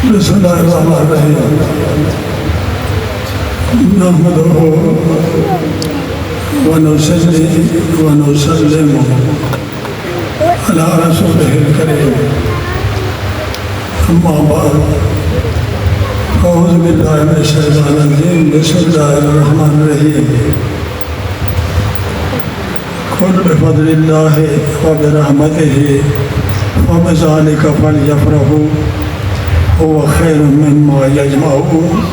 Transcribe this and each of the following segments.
بسم اللہ الرحمن الرحیم نحمدہ ونصلی ونسلم علی رسولہ الکریم اما بعد اعوذ باللہ من الشیطان الرجیم بسم اللہ الرحمن الرحیم قل بفضل اللہ وبرحمتہ وبذلک فلیفرحوا هو خیر مما یجمعون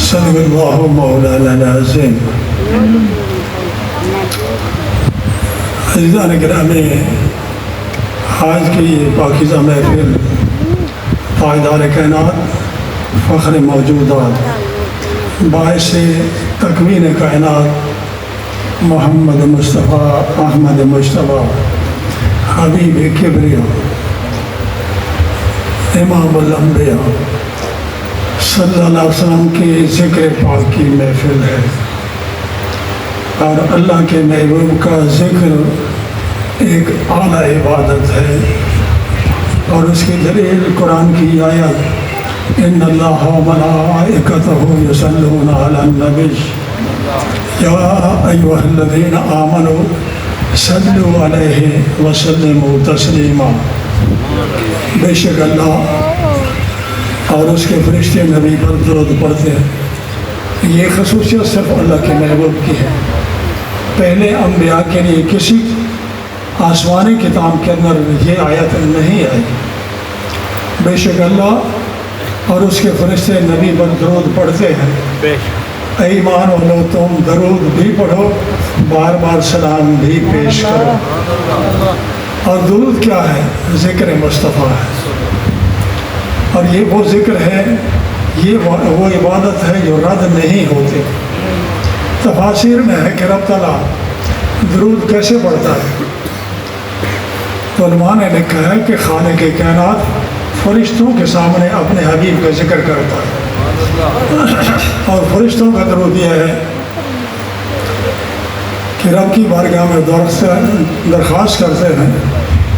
صدق اللہ مولانا العظیم۔ عزیزان گرامی، آج کی پاکیزہ محفل پائیدار کائنات فخر موجودات باعث تکوین کائنات محمد مصطفیٰ احمد مجتبیٰ حبیب کبریاء امام الانبیاء صلی اللہ علیہ وسلم کی ذکر پاک کی محفل ہے، اور اللہ کے محبوب کا ذکر ایک اعلیٰ عبادت ہے، اور اس کی دلیل قرآن کی آیت ان اللہ و ملائکتہ یصلون علی النبی یا ایھا الذین آمنوا صلوا علیہ وسلموا تسلیما۔ بے شک اللہ اور اس کے فرشتے نبی پر درود پڑھتے ہیں۔ یہ خصوصیت صرف اللہ کے محبوب کی ہے، پہلے انبیاء کے لیے کسی آسمانی کتاب کے اندر یہ آیت نہیں آئی۔ بے شک اللہ اور اس کے فرشتے نبی پر درود پڑھتے ہیں۔ اے ایمان والو، تم درود بھی پڑھو، بار بار سلام بھی پیش کرو۔ اور درود کیا ہے؟ ذکر مصطفیٰ ہے، اور یہ وہ ذکر ہے، یہ وہ عبادت ہے جو رد نہیں ہوتی۔ تفاسیر میں ہے کہ رب تعالیٰ درود کیسے پڑھتا ہے، تو علماء نے لکھا ہے کہ خالق کائنات فرشتوں کے سامنے اپنے حبیب کا ذکر کرتا ہے، اور فرشتوں کا درود یہ ہے کہ رب کی بارگاہ میں درخواست کرتے ہیں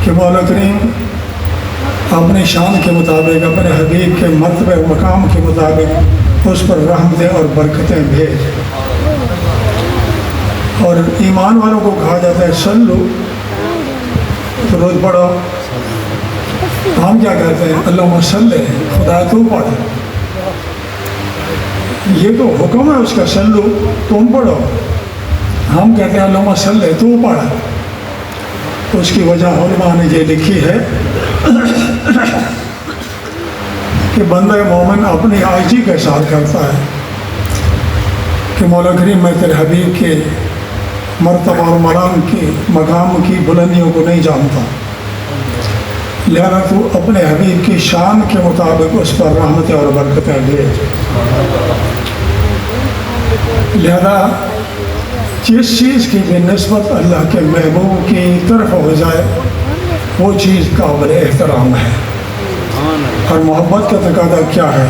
کہ مولا کریم اپنی شان کے مطابق اپنے حبیب کے مرتبہ و مقام کے مطابق اس پر رحمتیں اور برکتیں بھیج۔ اور ایمان والوں کو کہا جاتا ہے سلو، درود پڑھو۔ ہم کیا کہتے ہیں؟ اللہم صلی، خدا تو پڑھ۔ یہ تو حکم ہے اس کا، سلو تم پڑھو۔ ہم کہتے ہیں اللہم صلی تو پڑھ۔ اس کی وجہ علماء نے یہ لکھی ہے کہ بندہ مومن اپنی عاجزی کے ساتھ کرتا ہے کہ مولا کریم میں تیرے حبیب کے مرتبہ اور مقام کی بلندیوں کو نہیں جانتا، لہذا تو اپنے حبیب کی شان کے مطابق اس پر رحمتیں اور برکتیں بھیج۔ لہذا جس چیز کی بھی نسبت اللہ کے محبوب کی طرف ہو جائے وہ چیز قابل احترام ہے۔ اور محبت کا تقاضا کیا ہے؟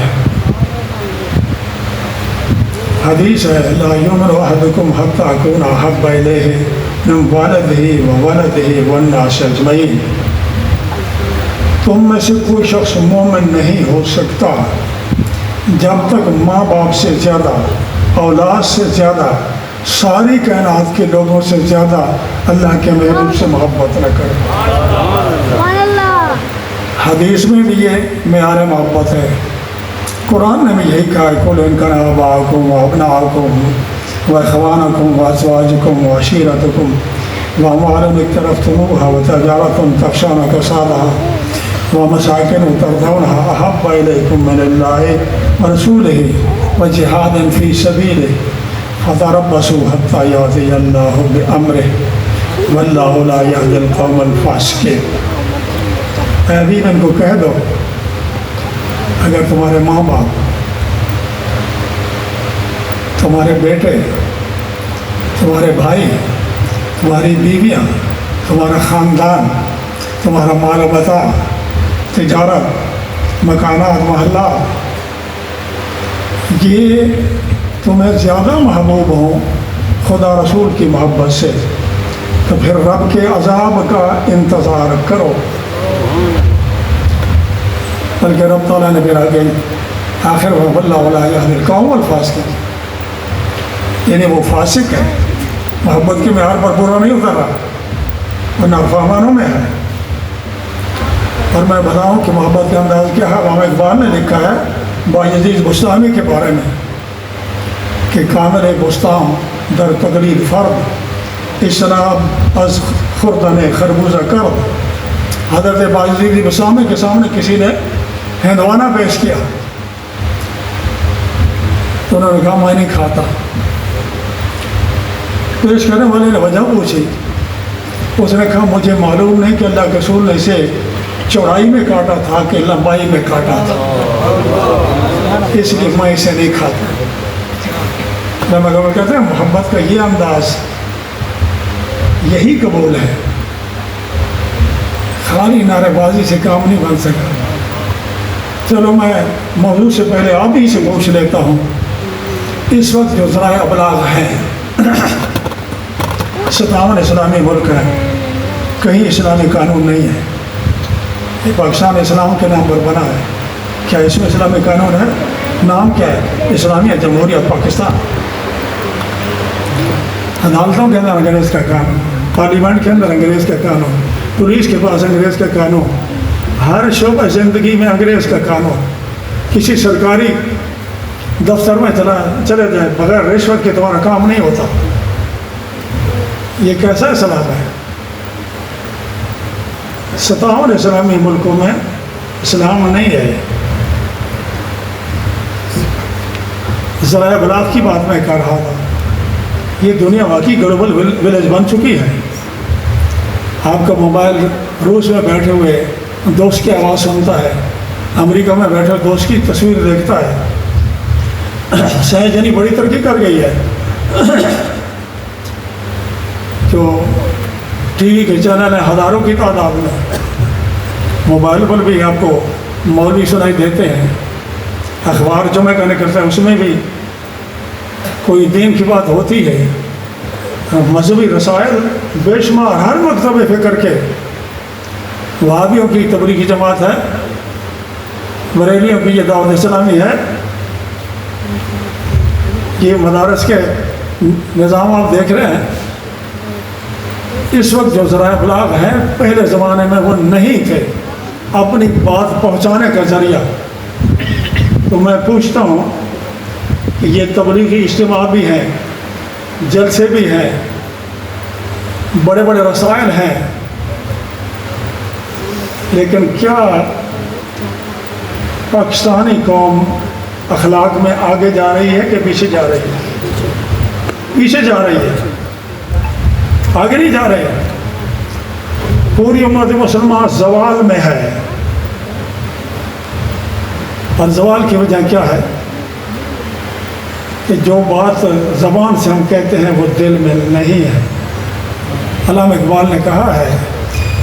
حدیث ہے لا یؤمن احدکم حتی اکون احب الیہ من والدہ وولدہ والناس اجمعین۔ تم میں سے کوئی شخص مومن نہیں ہو سکتا جب تک ماں باپ سے زیادہ، اولاد سے زیادہ، ساری کائنات کے لوگوں سے زیادہ اللہ کے محبوب سے محبت نہ کرے۔ حدیث میں بھی یہ معیار محبت ہے، قرآن نے بھی یہی کہا ہے قل ان کان آباؤکم وابناؤکم واخوانکم وازواجکم وعشیرتکم واموال اقترفتموها وتجارة تخشون کسادها ومساکن ترضونها احب الیکم من اللہ ورسولہ وجہاد فی سبیلہ فتربصوا حتی یأتی اللہ بامرہ واللہ لا یہدی القوم الفاسقین۔ اے حبیب ان کو کہہ دو، اگر تمہارے ماں باپ، تمہارے بیٹے، تمہارے بھائی، تمہاری بیویاں، تمہارا خاندان، تمہارا مال و متاع، تجارت، مکانات، محلات، یہ تمہیں زیادہ محبوب ہوں خدا رسول کی محبت سے، تو پھر رب کے عذاب کا انتظار کرو۔ بلکہ رب تعالیٰ نے پھر آگے آخر واللہ ولا یہدی القوم الفاسقین، یعنی وہ فاسق ہے، محبت کے معیار پر پورا نہیں اتر رہا، وہ نافرمانوں میں ہے۔ اور میں بتاؤں کہ محبت کا انداز کیا ہے۔ علامہ اقبال نے لکھا ہے بایزید بستامی کے بارے میں کہ کامل بستان در تقلید فرد اجتناب از خوردن خربوزہ کرد۔ حضرت بایزید بستامی کے سامنے کسی نے ہندوانہ پیش کیا تو انہوں نے کہا میں نہیں کھاتا۔ پیش کرنے والے نے وجہ پوچھی، اس نے کہا مجھے معلوم نہیں کہ اللہ کے رسول نے اسے چوڑائی میں کاٹا تھا کہ لمبائی میں کاٹا تھا، اس لیے میں اسے نہیں کھاتا۔ کہتے ہیں محبت کا یہ انداز، یہی قبول ہے، خالی نعرے بازی سے کام نہیں بن سکا۔ چلو میں موضوع سے پہلے آپ ہی سے پوچھ لیتا ہوں، اس وقت جو ذرائع ابلاغ ہیں، 57 اسلامی ملک ہیں، کہیں اسلامی قانون نہیں ہے، یہ پاکستان اسلام کے نام پر بنا ہے، کیا اس میں اسلامی قانون ہے؟ نام کیا ہے؟ اسلامیہ جمہوریہ پاکستان۔ عدالتوں کے اندر انگریز کا قانون، پارلیمنٹ کے اندر انگریز کا قانون، پولیس کے پاس انگریز کا قانون، ہر شعبہ زندگی میں انگریز کا قانون۔ کسی سرکاری دفتر میں چلے جائے بغیر رشوت کے تمہارا کام نہیں ہوتا۔ یہ کیسا اسلام ہے؟ 57 اسلامی ملکوں میں اسلام نہیں ہے۔ ذرائع ابلاغ کی بات میں کر رہا تھا، یہ دنیا واقعی گلوبل ولیج بن چکی ہے۔ آپ کا موبائل روس میں بیٹھے ہوئے دوست کی آواز سنتا ہے، امریکہ میں بیٹھے دوست کی تصویر دیکھتا ہے۔ سہ جنی بڑی ترقی کر گئی ہے، جو ٹی وی کے چینل ہیں ہزاروں کی تعداد میں، موبائل پر بھی آپ کو مولوی سنائی دیتے ہیں، اخبار جمعہ کا نکلتا ہے اس میں بھی کوئی دین کی بات ہوتی ہے، مذہبی رسائل بے شمار ہر مکتب فکر کے، وہابیوں کی تبلیغی جماعت ہے، بریلیوں کی یہ دعوت اسلامی ہے، یہ مدارس کے نظام آپ دیکھ رہے ہیں۔ اس وقت جو ذرائع ابلاغ ہیں پہلے زمانے میں وہ نہیں تھے، اپنی بات پہنچانے کا ذریعہ۔ تو میں پوچھتا ہوں کہ یہ تبلیغی اجتماع بھی ہیں، جلسے بھی ہیں، بڑے بڑے رسائل ہیں، لیکن کیا پاکستانی قوم اخلاق میں آگے جا رہی ہے کہ پیچھے جا رہی ہے؟ پیچھے جا رہی ہے، آگے نہیں جا رہے ہیں۔ پوری امت مسلمہ زوال میں ہے، اور زوال کی وجہ کیا ہے؟ کہ جو بات زبان سے ہم کہتے ہیں وہ دل میں نہیں ہے۔ علامہ اقبال نے کہا ہے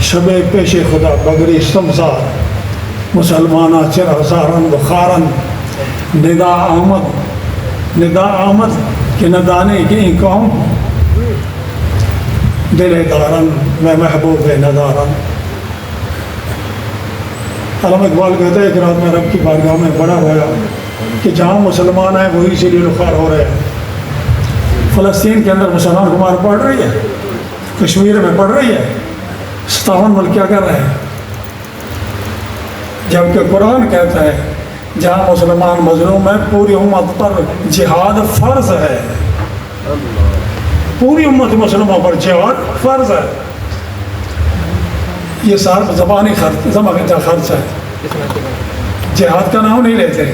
شب پیش خدا بگری سمزار مسلمانہ چر ہزارن بخارن ندا آمد کہ ندانے کی قوم دل دارن میں محبوب ندارن۔ علامہ اقبال کہتے ہیں کہ رات میں رب کی بارگاہ میں بڑا رویا کہ جہاں مسلمان ہیں وہی سے رخار ہو رہے ہیں۔ فلسطین کے اندر مسلمان حکومت پڑھ رہی ہے، کشمیر میں پڑھ رہی ہے، 57 ملک کیا کر رہے ہیں؟ جبکہ قرآن کہتا ہے جہاں مسلمان مظلوم ہے پوری امت پر جہاد فرض ہے، پوری امت مسلموں پر جہاد فرض ہے۔ یہ صرف زبانی خرچ ہے، جہاد کا نام نہیں لیتے،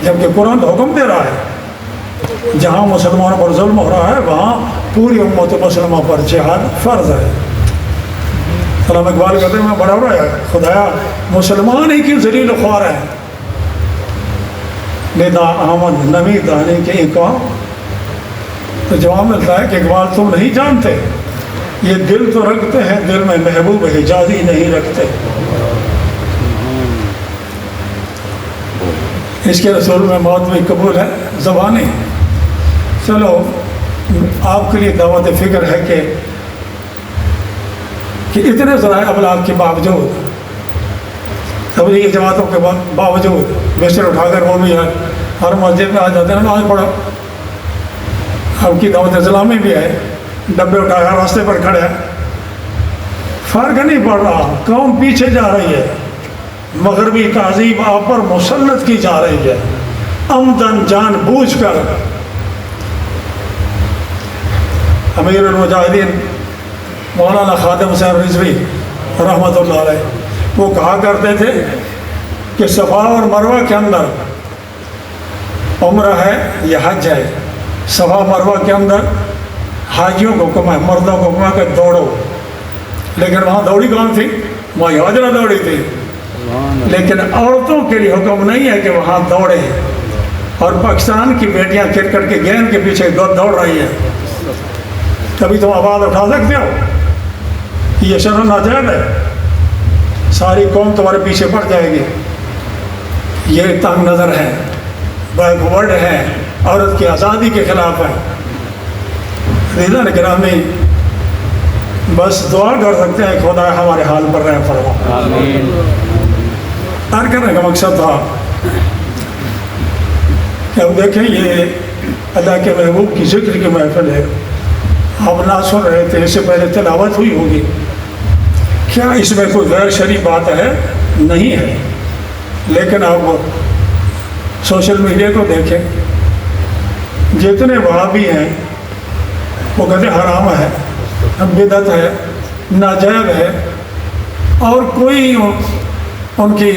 جبکہ قرآن حکم دے رہا ہے جہاں مسلمانوں پر ظلم ہو رہا ہے وہاں پوری امت مسلموں پر جہاد فرض ہے۔ علامہ اقبال کہتے ہیں میں بڑا ہو رہا ہے خدایا مسلمان ہی کیوں ذلیل و خوار ہے؟ ندا آمد نمی دانے کے قوم۔ تو جواب ملتا ہے کہ اقبال تم نہیں جانتے، یہ دل تو رکھتے ہیں، دل میں محبوب حجازی نہیں رکھتے۔ اس کے رسول میں موت بھی قبول ہے، زبانی۔ چلو آپ کے لیے دعوت فکر ہے کہ اتنے ذرائع ابلاغ کے باوجود تبلیغی جماعتوں کے باوجود بستر اٹھا کر وہ بھی ہر مسجد میں آ جاتے ہیں، نماز پڑھو۔ اب کی دعوت اسلامی بھی ہے، ڈبے اٹھا کر راستے پر کھڑے ہیں، فرق نہیں پڑ رہا، قوم پیچھے جا رہی ہے، مغربی تہذیب آپ پر مسلط کی جا رہی ہے عمدن جان بوجھ کر۔ امیر المجاہدین مولانا خادم حسین رضوی رحمۃ اللہ علیہ وہ کہا کرتے تھے کہ صفا اور مروہ کے اندر عمرہ ہے یا حج ہے، صفا مروہ کے اندر حاجیوں کو حکم ہے، مردوں کو حکم ہے کہ دوڑو، لیکن وہاں دوڑی کون تھی؟ وہاں ہاجرہ دوڑی تھی، لیکن عورتوں کے لیے حکم نہیں ہے کہ وہاں دوڑے۔ اور پاکستان کی بیٹیاں کرکٹ کے گیند کے پیچھے دوڑ رہی ہیں، کبھی تم آواز اٹھا سکتے ہو؟ یہ شرم ناجائز ہے، ساری قوم تمہارے پیچھے پڑ جائے گی۔ یہ تنگ نظر ہے، بیک ورڈ ہے، عورت کی آزادی کے خلاف ہے۔ عزیزان گرامی، بس دعا کر سکتے ہیں خدا ہمارے حال پر رحم فرما۔ عرض کرنے کا مقصد تھا کہ اب دیکھیں یہ اللہ کے محبوب کی ذکر کی محفل ہے، آپ نہ سن رہے تھے، اس سے پہلے تلاوت ہوئی ہوگی، کیا اس میں کوئی غیر شرعی بات ہے؟ نہیں ہے، لیکن آپ سوشل میڈیا کو دیکھیں، جتنے وہابی ہیں وہ کہتے ہیں حرام ہے، بدعت ہے، ناجائز ہے، اور کوئی ان کی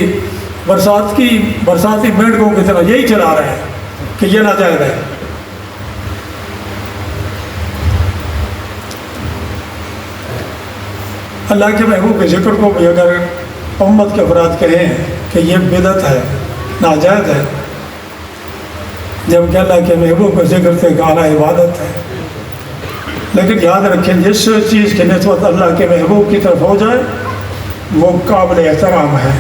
برساتی میڈکوں کی طرح یہی چلا رہے ہیں کہ یہ ناجائز ہے۔ اللہ کے محبوب کے ذکر کو بھی اگر امت کے افراد کہیں کہ یہ بدعت ہے، ناجائز ہے، جبکہ اللہ کے محبوب کے ذکر سے اعلیٰ عبادت ہے، لیکن یاد رکھیں جس چیز کی نسبت اللہ کے محبوب کی طرف ہو جائے وہ قابل احترام ہے۔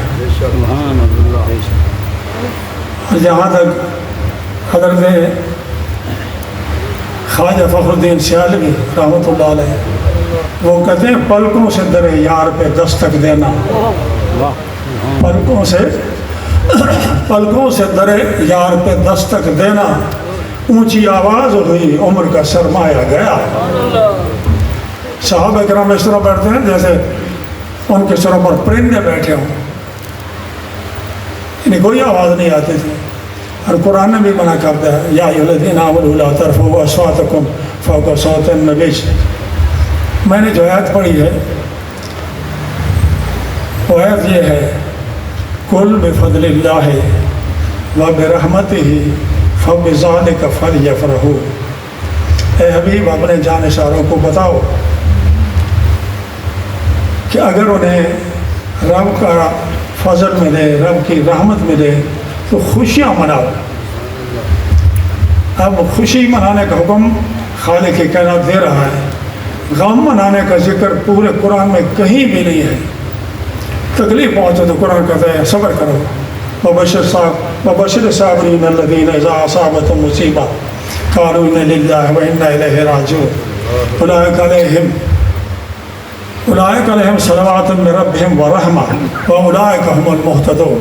جہاں تک حضرت خواجہ فخر الدین سیالوی رحمۃ اللہ علیہ وہ کہتے ہیں پلکوں سے در یار پہ دستک دینا، پلکوں سے در یار پہ دستک دینا، اونچی آواز ہوئی عمر کا سرمایہ گیا۔ صحابہ کرام اس طرح بیٹھتے ہیں جیسے ان کے سروں پر پرندے بیٹھے ہوں، انہیں کوئی آواز نہیں آتی تھی، اور قرآن نے بھی منع کرتا ہے یا ایھا الذین آمنوا لا ترفعوا اصواتکم فوق صوت النبی۔ میں نے جو آیت پڑھی ہے وہ آیت یہ ہے قل بفضل اللہ وبرحمتہ فبذلک فلیفرحوا۔ اے حبیب اپنے جانشاروں کو بتاؤ کہ اگر انہیں رب کا فضل ملے، رب کی رحمت ملے تو خوشیاں مناؤ۔ اب خوشی منانے کا حکم خالق کائنات دے رہا ہے، غم منانے کا ذکر پورے قرآن میں کہیں بھی نہیں ہے۔ تکلیف پہنچے تو قرآن کہتا ہے صبر کرو، وبشر الصابرین الذین اذا اصابتهم مصیبہ قالوا انا للہ وانا الیہ راجعون اولئک علیہم صلوات من ربہم ورحمہ واولئک هم المہتدون۔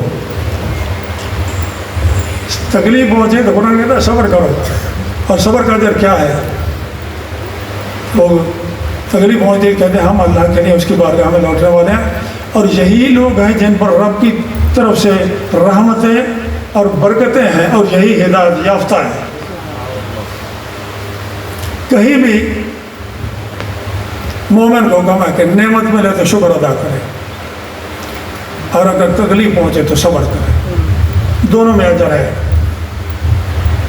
تکلیف پہنچے تو قرآن کہتا ہے صبر کرو، اور صبر کا اجر کیا ہے؟ وہ تکلیف پہنچے کہتے ہیں ہم اللہ کے لیے اس کی بارگاہ میں لوٹنے والے ہیں، اور یہی لوگ ہیں جن پر رب کی طرف سے رحمتیں اور برکتیں ہیں، اور یہی ہدایت یافتہ ہیں۔ کہیں بھی مومن کو حکم ہے کہ نعمت ملے تو شکر ادا کرے، اور اگر تکلیف پہنچے تو صبر کرے، دونوں میں اجر ہے۔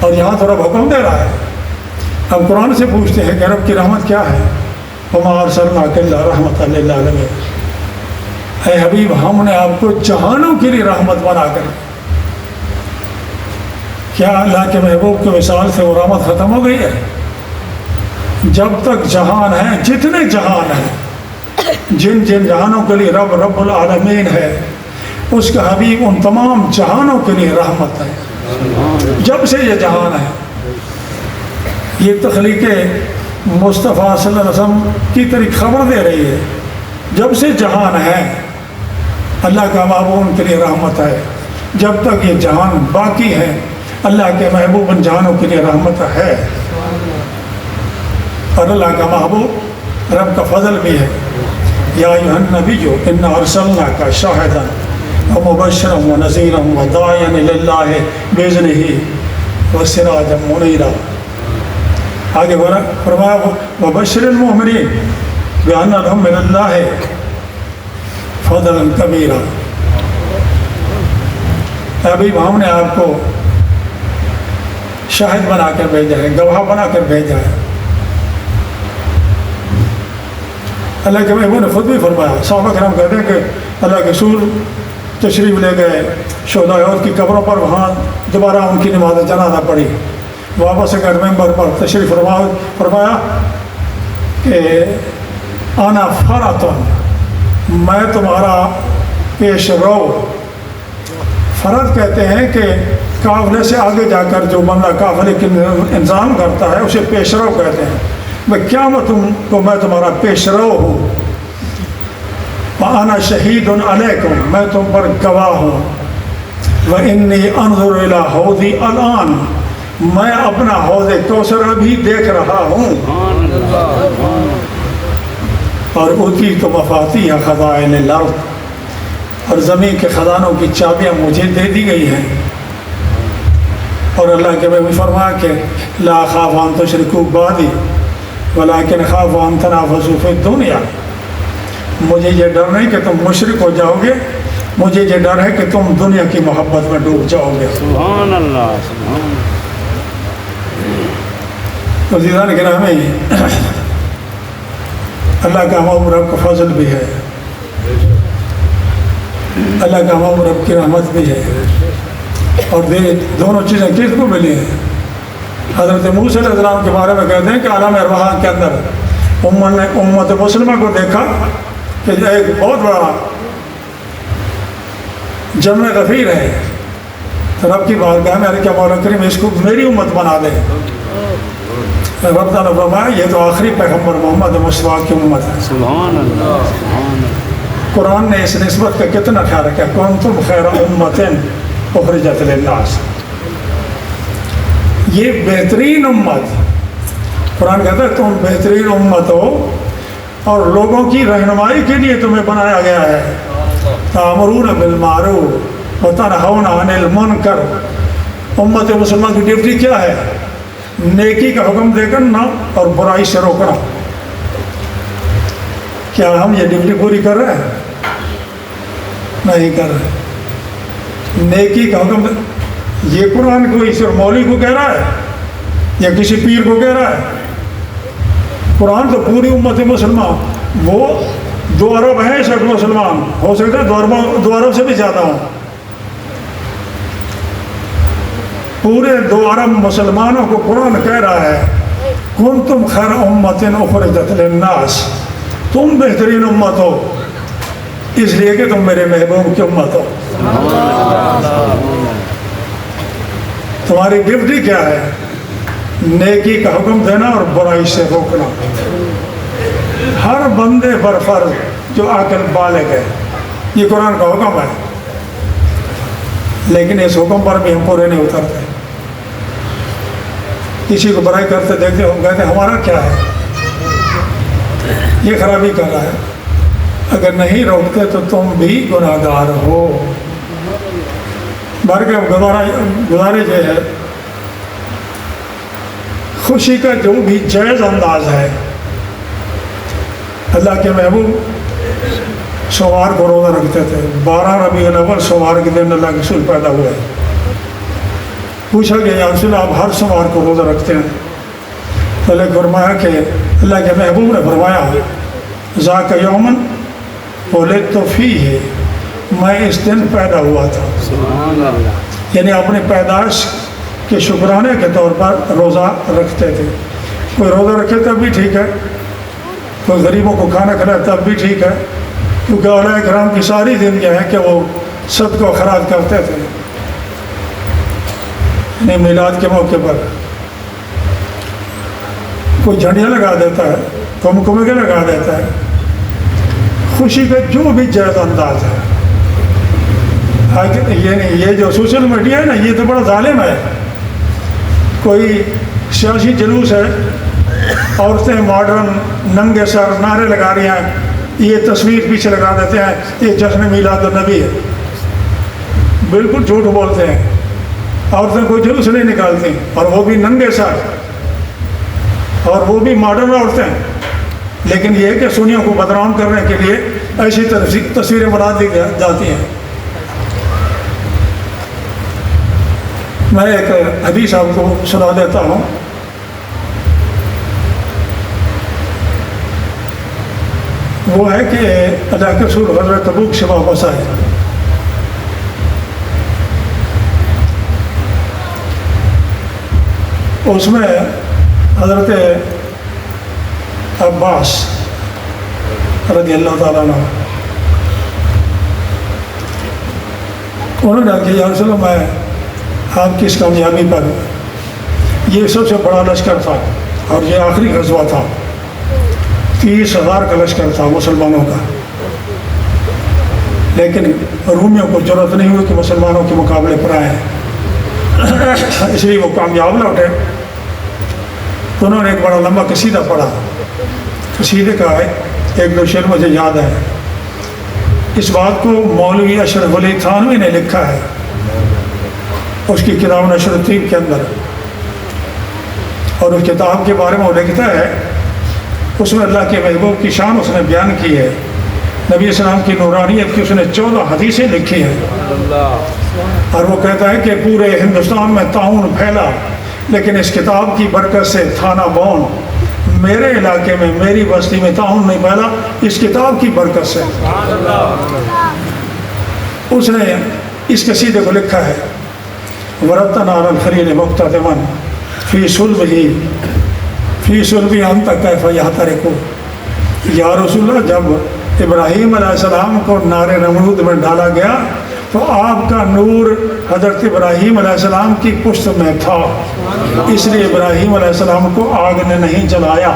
اور یہاں تو رب حکم دے رہا ہے۔ ہم قرآن سے پوچھتے ہیں کہ رب کی رحمت کیا ہے؟ وما ارسلناک الا رحمۃ للعالمین۔ اے حبیب ہم نے آپ کو جہانوں کے لیے رحمت بنا کر، کیا اللہ کے محبوب کے وصال سے وہ رحمت ختم ہو گئی ہے؟ جب تک جہان ہے، جتنے جہان ہیں، جن جن جہانوں کے لیے رب العالمین ہے، اس کا حبیب ان تمام جہانوں کے لیے رحمت ہے۔ جب سے یہ جہان ہے، یہ تخلیق مصطفیٰ صلی اللہ علیہ وسلم کی طریق خبر دے رہی ہے، جب سے جہان ہے اللہ کا محبوب ان کے لیے رحمت ہے. جب تک یہ جہان باقی ہے اللہ کے محبوب ان جہانوں کے لیے رحمت ہے. اور اللہ کا محبوب رب کا فضل بھی ہے. یا ایھا النبی انا ارسلناک شاہدا ومبشرا ونذیرا وداعیا الی اللہ باذنہ وسراجا منیرا. آگے فرمایا وبشر المؤمنین بان لهم من اللہ فضلا کبیرا. ابھی ہم نے آپ کو شاہد بنا کر بھیجا ہے، گواہ بنا کر بھیجا ہے. اللہ کے محبوب نے خود بھی فرمایا. صحابہ کرام کہتے ہیں کہ اللہ کے رسول تشریف لے گئے شہداء احد کی قبروں پر، وہاں دوبارہ ان کی نماز جنازہ پڑھی. واپس ایک ممبر پر تشریف فرمایا کہ انا فراتن، میں تمہارا پیش رو. فرد کہتے ہیں کہ قافلے سے آگے جا کر جو بندہ قافلے کی انتظام کرتا ہے اسے پیش رو کہتے ہیں. میں قیامت کو میں تمہارا پیش رو ہوں. وَأَنَا شَهِيدٌ عَلَيْكُمْ، میں تم پر گواہ ہوں. وَإِنِّي أَنظُرُ إِلَىٰ حَوْضِي الْآنَ، میں اپنا حوض کوثر ابھی دیکھ رہا ہوں. اور اوتیت مفاتیح خزائن الارض، اور زمین کے خزانوں کی چابیاں مجھے دے دی گئی ہیں. اور اللہ کے بھی فرمایا کہ لا اخاف ان تشرکوا بعدی ولکن اخاف ان تنافسوا فی الدنیا. مجھے یہ ڈر نہیں کہ تم مشرک ہو جاؤ گے، مجھے یہ ڈر ہے کہ تم دنیا کی محبت میں ڈوب جاؤ گے. سبحان اللہ سبحان اللہ. عزیزان گرامی، اللہ کا محبوب رب کا فضل بھی ہے، اللہ کا محبوب رب کی رحمت بھی ہے. اور دونوں چیزیں کس کو ملی ہیں؟ حضرت موسیٰ علیہ السلام کے بارے میں کہتے ہیں کہ عالم ارواح کے اندر امت مسلمہ کو دیکھا کہ ایک بہت بڑا جمع غفیر ہے. تو رب کی بارگاہ میں کیا مولا کریم اس کو میری امت بنا دے. رب تعالیٰ فرمایا یہ تو آخری پیغمبر محمد مصطفیٰ کی امت ہے. سبحان اللہ سبحان اللہ. قرآن نے اس نسبت کا کتنا خیال رکھا. کنتم خیر امۃ اخرجت للناس، یہ بہترین امت. قرآن کہتا ہے تم بہترین امت ہو اور لوگوں کی رہنمائی کے لیے تمہیں بنایا گیا ہے. تأمرون بالمعروف وتنہون عن المنکر. امت مسلمہ کی ڈیوٹی کیا ہے؟ نیکی کا حکم دے کرنا اور برائی سے روکنا. کیا ہم یہ ڈیوٹی پوری کر رہے ہیں؟ نہیں کر رہے. نیکی کا حکم یہ قرآن کوئی صرف مولوی کو کہہ رہا ہے یا کسی پیر کو کہہ رہا ہے؟ قرآن تو پوری امت مسلمہ، وہ 2 ارب ہیں اس وقت مسلمان، ہو سکتا ہے 2 ارب سے بھی زیادہ ہوں. پورے 2 ارب مسلمانوں کو قرآن کہہ رہا ہے کنتم خیر امۃ اخرجت للناس، تم بہترین امت ہو اس لیے کہ تم میرے محبوب کی امت ہو. تمہاری ڈیوٹی کیا ہے؟ نیکی کا حکم دینا اور برائی سے روکنا. ہر بندے پر فرض جو عاقل بالغ ہے، یہ قرآن کا حکم ہے. لیکن اس حکم پر بھی ہم پورے نہیں اترتے. کسی کو برائی کرتے دیکھتے ہم کہتے ہیں ہمارا کیا ہے، یہ خرابی کر رہا ہے. اگر نہیں روکتے تو تم بھی گناہ گار ہو. بھر کے گزارش یہ ہے خوشی کا جو بھی جائز انداز ہے. اللہ کے محبوب سوار کو روزہ رکھتے تھے. 12 ربیع الاول سوار کے دن اللہ کے رسول پیدا ہوئے. پوچھا گیا یا رسول آپ ہر سوار کو روزہ رکھتے ہیں؟ تو اللہ نے فرمایا کہ اللہ کے محبوب نے فرمایا ذاک یومن ولدت فیہ، میں اس دن پیدا ہوا تھا. یعنی اپنی پیدائش کے شکرانے کے طور پر روزہ رکھتے تھے. کوئی روزہ رکھے تب بھی ٹھیک ہے، کوئی غریبوں کو کھانا کھلائے تب بھی ٹھیک ہے، کیونکہ اولیاء کرام کی ساری زندگی ہے کہ وہ صدقہ و خیرات کرتے تھے. یعنی میلاد کے موقع پر کوئی جھنڈیاں لگا دیتا ہے، کمکمے کے لگا دیتا ہے. خوشی کا جو بھی جائز انداز ہے یہ جو سوشل میڈیا ہے نا، یہ تو بڑا ظالم ہے. کوئی سیاسی جلوس ہے، عورتیں ماڈرن ننگے سر نعرے لگا رہی ہیں، یہ تصویر پیچھے لگا دیتے ہیں یہ جشن میلاد النبی ہے. بالکل جھوٹ بولتے ہیں. عورتیں کوئی جلوس نہیں نکالتی، اور وہ بھی ننگے سر، اور وہ بھی ماڈرن عورتیں. لیکن یہ ہے کہ سنیوں کو بدنام کرنے کے لیے ایسی تصویریں بنا دی جاتی ہیں. میں ایک حدیث آپ کو سنا دیتا ہوں. وہ ہے کہ اللہ کے رسول حضرت تبوک سے واپس آئے. اس میں حضرت عباس رضی اللہ تعالیٰ عنہ انہوں نے کہا کہ یا رسول اللہ، میں آپ کی اس کامیابی پر، یہ سب سے بڑا لشکر تھا اور یہ آخری غزوہ تھا، 30,000 کا لشکر تھا مسلمانوں کا، لیکن رومیوں کو ضرورت نہیں ہوئی کہ مسلمانوں کے مقابلے پر آئے، اس لیے وہ کامیاب لوٹے. تو انہوں نے ایک بڑا لمبا قصیدہ پڑھا. قصیدے کا ہے ایک دو شعر مجھے یاد ہے. اس بات کو مولوی اشرف علی تھانوی نے لکھا ہے اس کی کتاب نشر الطیب کے اندر، اور اس کتاب کے بارے میں وہ لکھتا ہے، اس میں اللہ کے محبوب کی شان اس نے بیان کی ہے. نبی السلام کی نورانیت کی اس نے 14 حدیثیں لکھی ہیں، اور وہ کہتا ہے کہ پورے ہندوستان میں طاعون پھیلا، لیکن اس کتاب کی برکت سے تھانہ بون میرے علاقے میں، میری بستی میں طاعون نہیں پھیلا، اس کتاب کی برکت سے. اس نے اس قصیدے کو لکھا ہے، ورتن علی الخلیل مقتدما فی صلبہ فی صلبہ انت کیف یحترق. یا رسول اللہ، جب ابراہیم علیہ السلام کو نار نمرود میں ڈالا گیا تو آپ کا نور حضرت ابراہیم علیہ السلام کی پشت میں تھا، اس لیے ابراہیم علیہ السلام کو آگ نے نہیں جلایا.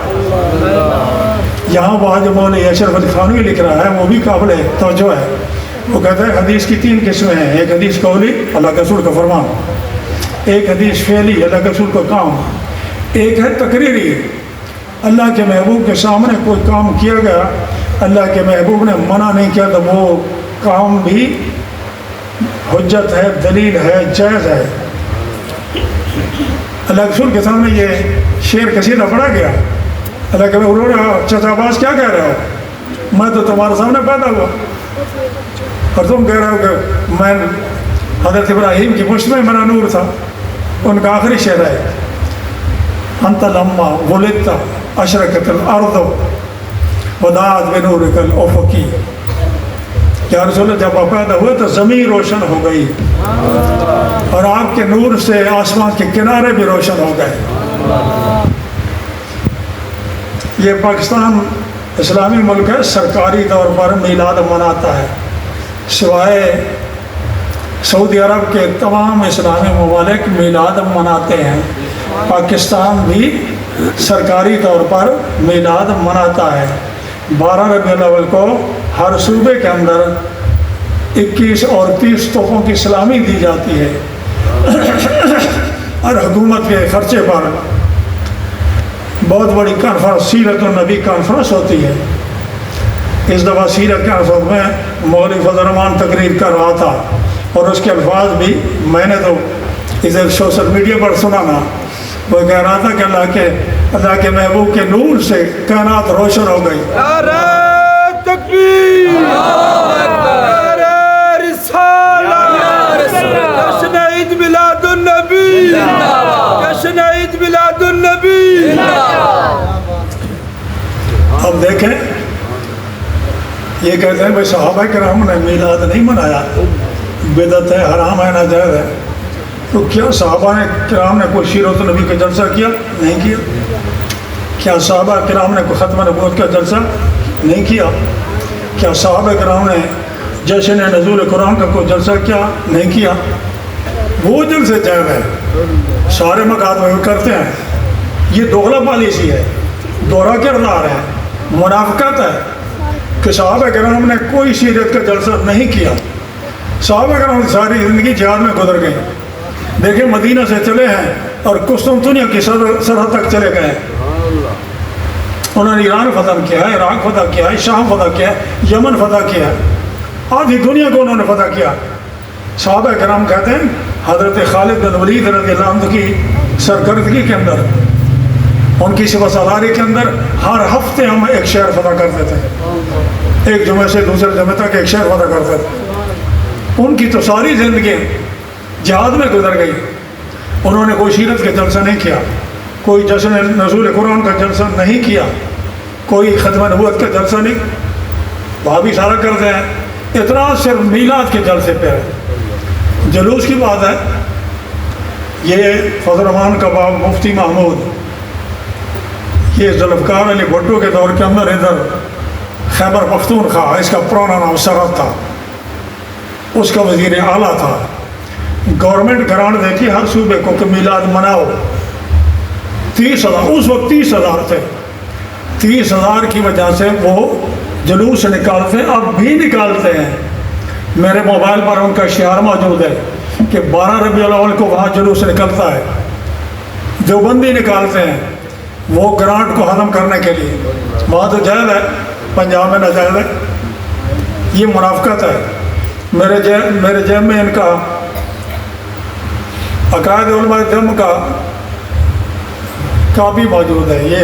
یہاں بعد مولوی اشرف علی تھانوی لکھ رہا ہے، وہ بھی قابل توجہ ہے. وہ کہتا ہے حدیث کی 3 قسمیں ہیں، ایک حدیث قولی، اللہ کے رسول کا فرمان، ایک حدیث فعلی، اللہ کے رسول کا کام، ایک ہے تقریری، اللہ کے محبوب کے سامنے کوئی کام کیا گیا، اللہ کے محبوب نے منع نہیں کیا تو وہ کام بھی حجت ہے، دلیل ہے، جائز ہے. اللہ کے رسول کے سامنے یہ شعر قصیدہ پڑھا گیا. اللہ کے محبوب نے چچا عباس کیا کہہ رہے ہو، میں تو تمہارے سامنے پیدا ہوا اور تم کہہ رہے ہو کہ میں حضرت ابراہیم کی پشت میں میرا نور تھا. ان کا آخری شعر ہے، انت لما ولدت اشرقت الارض وضاءت بنورک الافقی. یا رسول اللہ، جب آپ پیدا ہوئے تو زمین روشن ہو گئی اور آپ کے نور سے آسمان کے کنارے بھی روشن ہو گئے. یہ پاکستان اسلامی ملک ہے، سرکاری طور پر میلاد مناتا ہے، سوائے سعودی عرب کے تمام اسلامی ممالک میلاد مناتے ہیں. پاکستان بھی سرکاری طور پر میلاد مناتا ہے. 12 ربیع الاول کو ہر صوبے کے اندر 21 اور 30 تحفوں کی سلامی دی جاتی ہے اور حکومت کے خرچے پر بہت بڑی کانفرنس، سیرت النبی کانفرنس ہوتی ہے. اس دفعہ سیرت کانفرنس میں مولوی فضل الرحمان تقریر کر رہا تھا اور اس کے الفاظ بھی میں نے تو ادھر سوشل میڈیا پر سنا نا. وہ کہہ رہا تھا کہ اللہ کے محبوب کے نور سے کائنات روشن ہو گئی. نعرہ تکبیر، نعرہ رسالت، جشن عید میلاد النبی، جشن عید میلاد النبی. اب دیکھیں، یہ کہتے ہیں بھائی صحابہ کرام نے میلاد نہیں منایا، بدعت ہے، حرام ہے، ناجائز ہے. تو کیا صحابہ کرام نے کوئی سیرت النبی کا جلسہ کیا؟ نہیں کیا. کیا صحابہ کرام نے کوئی ختم نبوت کا جلسہ؟ نہیں کیا. کیا صحابہ کرام نے جشن نزول قرآن کا کوئی جلسہ کیا؟ نہیں کیا. وہ جلسے جائز ہے، سارے مقاصد میں کرتے ہیں. یہ دوغلا پالیسی ہے، دوہرا کردار ہے، منافقت ہے کہ صحابہ کرام نے کوئی سیرت کا جلسہ نہیں کیا. صحابہ کرام ساری زندگی جہاد میں گزر گئی. دیکھیں مدینہ سے چلے ہیں اور قسطنطنیہ کی سرحد تک چلے گئے. انہوں نے ایران فتح کیا ہے, عراق فتح کیا ہے, شام فتح کیا ہے, یمن فتح کیا ہے, آدھی دنیا کو انہوں نے فتح کیا. صحابہ کرام کہتے ہیں حضرت خالد بن ولید رضی اللہ عنہ کی سرکردگی کے اندر, ان کی سپہ سالاری کے اندر ہر ہفتے ہم ایک شہر فتح کرتے تھے, ایک جمعے سے دوسرے جمعے تک ایک شہر فتح کرتے تھے. ان کی تو ساری زندگی جہاد میں گزر گئی. انہوں نے کوئی سیرت کا جلسہ نہیں کیا, کوئی جشن نزول قرآن کا جلسہ نہیں کیا, کوئی ختم نبوت کا جلسہ نہیں. بھابھی سارا کرتے ہیں, اعتراض صرف میلاد کے جلسے پہ ہے. جلوس کی بات ہے, یہ فضل الرحمان کا باب مفتی محمود, یہ ذوالفقار علی بھٹو کے دور کے اندر ادھر خیبر پختونخوا, اس کا پرانا نام سرحد تھا, اس کا وزیر اعلیٰ تھا. گورنمنٹ گرانٹ دیتی ہر صوبے کو کہ میلاد مناؤ. 30,000 اس وقت 30,000 تھے. 30,000 کی وجہ سے وہ جلوس نکالتے, اب بھی نکالتے ہیں. میرے موبائل پر ان کا اشتہار موجود ہے کہ 12 ربیع الاول کو وہاں جلوس نکلتا ہے. دیوبندی نکالتے ہیں وہ گرانٹ کو ختم کرنے کے لیے. وہاں تو جائز ہے, پنجاب میں ناجائز ہے. یہ منافقت ہے. میرے جیب میں ان کا عقائد علماء دم کا کاپی موجود ہے. یہ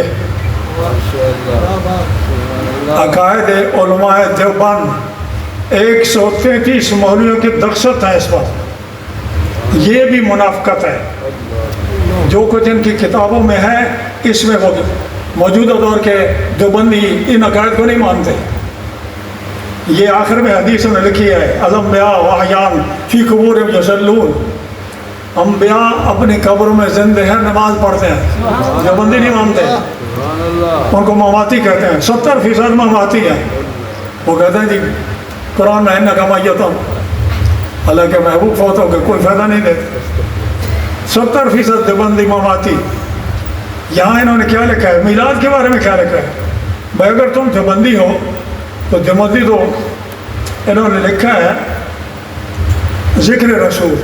عقائد علماء دیوبند 133 مولویوں کی دخشت ہے اس پر. یہ بھی منافقت ہے. جو کچھ ان کی کتابوں میں ہے اس میں وہ موجودہ دور کے دیوبندی ان عقائد کو نہیں مانتے. یہ آخر میں حدیث میں لکھی ہے الانبیاء واحیان فی قبورہم یصلون, انبیاء اپنی قبروں میں زندہ ہیں, نماز پڑھتے ہیں. دیوبندی نہیں مانتے, ان کو مماتی کہتے ہیں. 70% مماتی ہیں. وہ کہتے ہیں جی قرآن میں انک میتون, اللہ کے محبوب فوت ہو کے کوئی فائدہ نہیں دیتے. 70% دیوبندی مماتی. یہاں انہوں نے کیا لکھا ہے میلاد کے بارے میں, کیا لکھا ہے بھائی اگر تم دیوبندی ہو تو دیوبندی تو انہوں نے لکھا ہے ذکر رسول,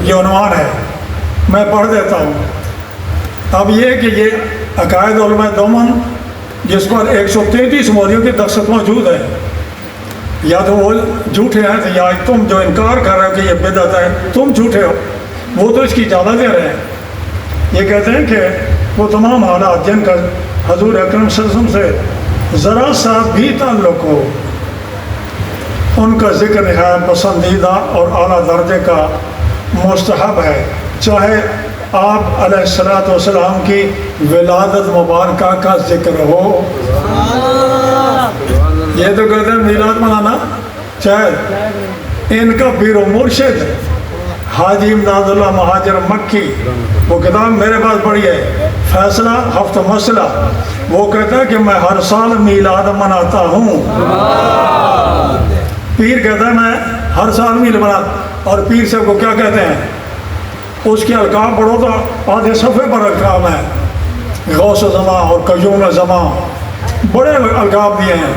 یہ عنوان ہے, میں پڑھ دیتا ہوں. اب یہ کہ یہ عقائد علماء دیوبند جس پر 133 مولویوں کی دخشت موجود ہے, یا تو وہ جھوٹے ہیں یا تم جو انکار کر رہے ہو کہ یہ بدعت ہے تم جھوٹے ہو. وہ تو اس کی اجازت دے رہے ہیں. یہ کہتے ہیں کہ وہ تمام حالات جن کا حضور اکرم صلی اللہ علیہ وسلم سے ذرا سا بھی تعلق ہو, ان کا ذکر نہایت پسندیدہ اور اعلیٰ درجے کا مستحب ہے, چاہے آپ علیہ الصلوۃ والسلام کی ولادت مبارکہ کا ذکر ہو. یہ تو کہتے ہیں میلاد منانا چاہے ان کا پیر و مرشد حاجی امداد اللہ مہاجر مکی, وہ کتاب میرے پاس پڑھی ہے فیصلہ ہفتہ مسئلہ, وہ کہتا ہے کہ میں ہر سال میلاد مناتا ہوں. پیر کہتا ہے میں ہر سال میلاد مناتا, اور پیر سے کو کیا کہتے ہیں, اس کے القاب پڑھو تو آدھے صفحے پر القاب ہیں, غوث زماں اور قیوم زماں, بڑے القاب دیے ہیں.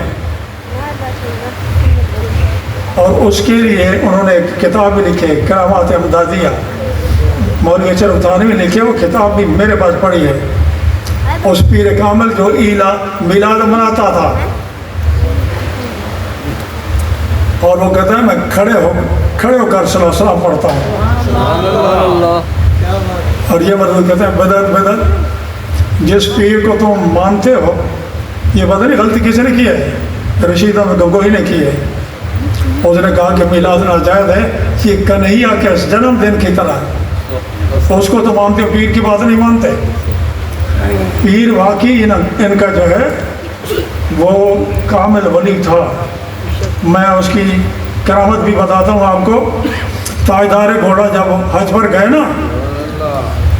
اور اس کے لیے انہوں نے ایک کتاب بھی لکھی ہے کرامات امدادیہ, مولوی شریف تھانوی نے لکھی ہے, وہ کتاب بھی میرے پاس پڑھی ہے. اس پیر کامل جو میلاد مناتا تھا, اور وہ کہتا ہے میں کھڑے ہو کر صلی اللہ علیہ وسلم پڑھتا ہوں. اور یہ مطلب کہتے ہیں بدعت جس پیر کو تم مانتے ہو, یہ پتہ نہیں غلطی کسی نے کی ہے, رشید احمد گنگوہی نے کی ہے. اس نے کہا کہ میلاد ناجائز ہے, یہ کنہیا کے جنم دن کی طرح, اس کو تو مانتے ہو, پیر کی بات نہیں مانتے. پیر واقعی ان کا جو ہے وہ کامل ولی تھا. میں اس کی کرامت بھی بتاتا ہوں آپ کو. تاجدار گھوڑا جب حج پر گئے نا,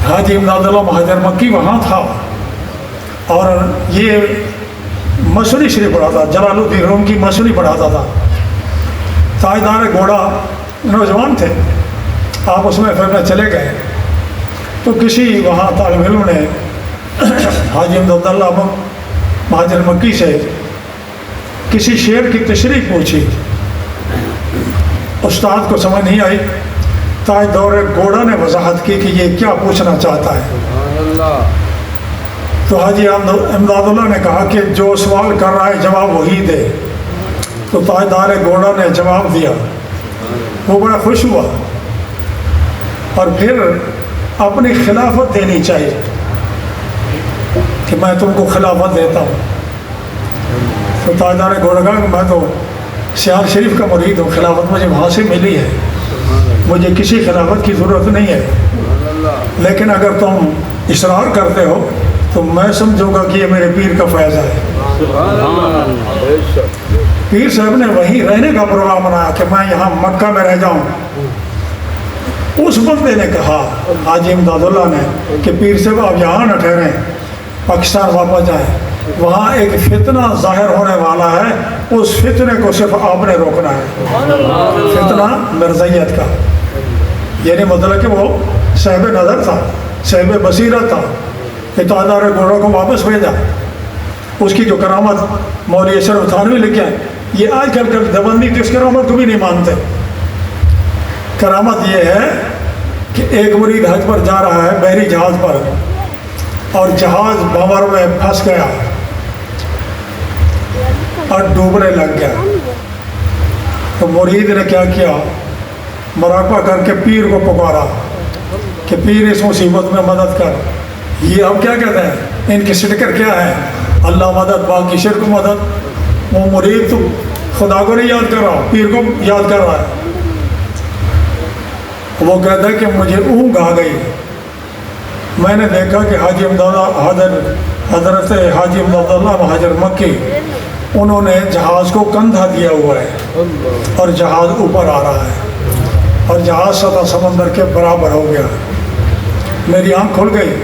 حاجی امداد اللہ مہاجر مکی وہاں تھا, اور یہ مصری شریف پڑھاتا, جلال الدین روم کی مصری پڑھاتا تھا. تاجدار گھوڑا نوجوان تھے, آپ اس میں پھر چلے گئے تو کسی وہاں طالب علم نے حاجی امداد اللہ مہاجر مکی سے کسی شعر کی تشریح پوچھی. استاد کو سمجھ نہیں آئی، تاجدور گوڑا نے وضاحت کی کہ یہ کیا پوچھنا چاہتا ہے۔ تو حاجی امداد اللہ نے کہا کہ جو سوال کر رہا ہے جواب وہی دے۔ تو تاجدار گوڑا نے جواب دیا، وہ بڑا خوش ہوا اور پھر اپنی خلافت دینی چاہیے کہ میں تم کو خلافت دیتا ہوں۔ تو تاجدار گوڑا کہا کہ میں تو سیال شریف کا مرید ہوں، خلافت مجھے وہاں سے ملی ہے، مجھے کسی خلافت کی ضرورت نہیں ہے، لیکن اگر تم اصرار کرتے ہو تو میں سمجھوں گا کہ یہ میرے پیر کا فیض ہے۔ پیر صاحب نے وہیں رہنے کا پروگرام بنایا کہ میں یہاں مکہ میں رہ جاؤں۔ اس بندے نے کہا حاجی امداد اللہ نے کہ پیر صاحب آپ یہاں نہ ٹھہریں، پاکستان واپس جائیں، وہاں ایک فتنہ ظاہر ہونے والا ہے، اس فتنے کو صرف آپ نے روکنا ہے، فتنہ مرزائیت کا۔ یعنی مطلب کہ وہ صاحب نظر تھا، صاحب بصیرت تھا، کہ تاجدار گوڑا کو واپس بھیجا۔ اس کی جو کرامت مولوی اشرف تھانوی لکھے ہیں، یہ آج کل کل دیوبندی تو اس کرامت کو بھی نہیں مانتے۔ کرامت یہ ہے کہ ایک مرید حج پر جا رہا ہے بحری جہاز پر، اور جہاز بھنور میں پھنس گیا اور ڈوبنے لگ گیا۔ تو مرید نے کیا کیا، مراقبہ کر کے پیر کو پکارا کہ پیر اس مصیبت میں مدد کر۔ یہ اب کیا کہتے ہیں، ان کے سٹکر کیا ہے، اللہ مدد باقی شرک مدد۔ وہ مرید تو خدا کو نہیں یاد کر رہا، پیر کو یاد کر رہا ہے۔ وہ کہتا ہے کہ مجھے اونگ آ گئی، میں نے دیکھا کہ حاجی حضرت حاجی امداد اللہ مہاجر مکی، انہوں نے جہاز کو کندھا دیا ہوا ہے اور جہاز اوپر آ رہا ہے اور جہاز سطح سمندر کے برابر ہو گیا۔ میری آنکھ کھل گئی،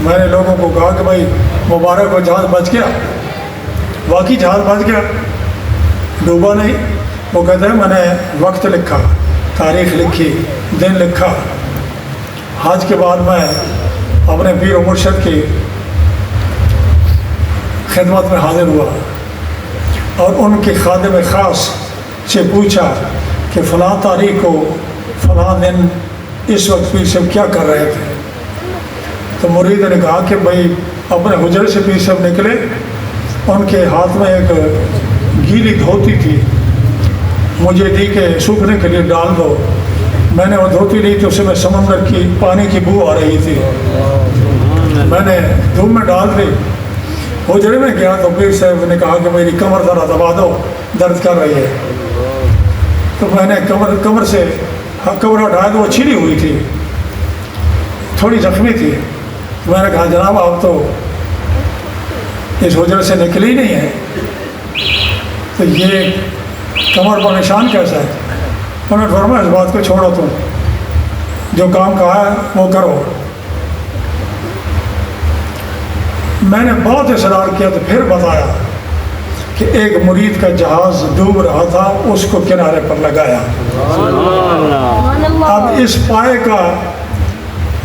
میں نے لوگوں کو کہا کہ بھائی مبارک ہو، جہاز بچ گیا۔ واقعی جہاز بچ گیا، ڈوبا نہیں۔ وہ کہتے ہیں میں نے وقت لکھا، تاریخ لکھی، دن لکھا۔ حج کے بعد میں اپنے پیر و مرشد کی خدمت میں حاضر ہوا اور ان کے خادم خاص سے پوچھا کہ فلاں تاریخ کو فلاں دن اس وقت پیر صاحب کیا کر رہے تھے؟ تو مرید نے کہا کہ بھائی اپنے حجرے سے پیر صاحب نکلے، ان کے ہاتھ میں ایک گیلی دھوتی تھی، مجھے دی کہ سوکھنے کے لیے ڈال دو۔ میں نے وہ دھوتی لی تو اس میں سمندر کی پانی کی بو آ رہی تھی، میں نے دھوپ میں ڈال دی۔ حجرے میں گیا تو پیر صاحب نے کہا کہ میری کمر ذرا دبا دو، درد کر رہی ہے۔ تو میں نے کمر سے کمر اٹھایا تو وہ چھلی ہوئی تھی، تھوڑی زخمی تھی۔ میں نے کہا جناب آپ تو اس حجرے سے نکلی نہیں ہے، تو یہ کمر پر نشان کیسا ہے؟ انہوں نے فرمایا اس بات کو چھوڑو، تم جو کام کہا ہے وہ کرو۔ میں نے بہت اصرار کیا تو پھر بتایا کہ ایک مرید کا جہاز ڈوب رہا تھا، اس کو کنارے پر لگایا۔ اب اس پائے کا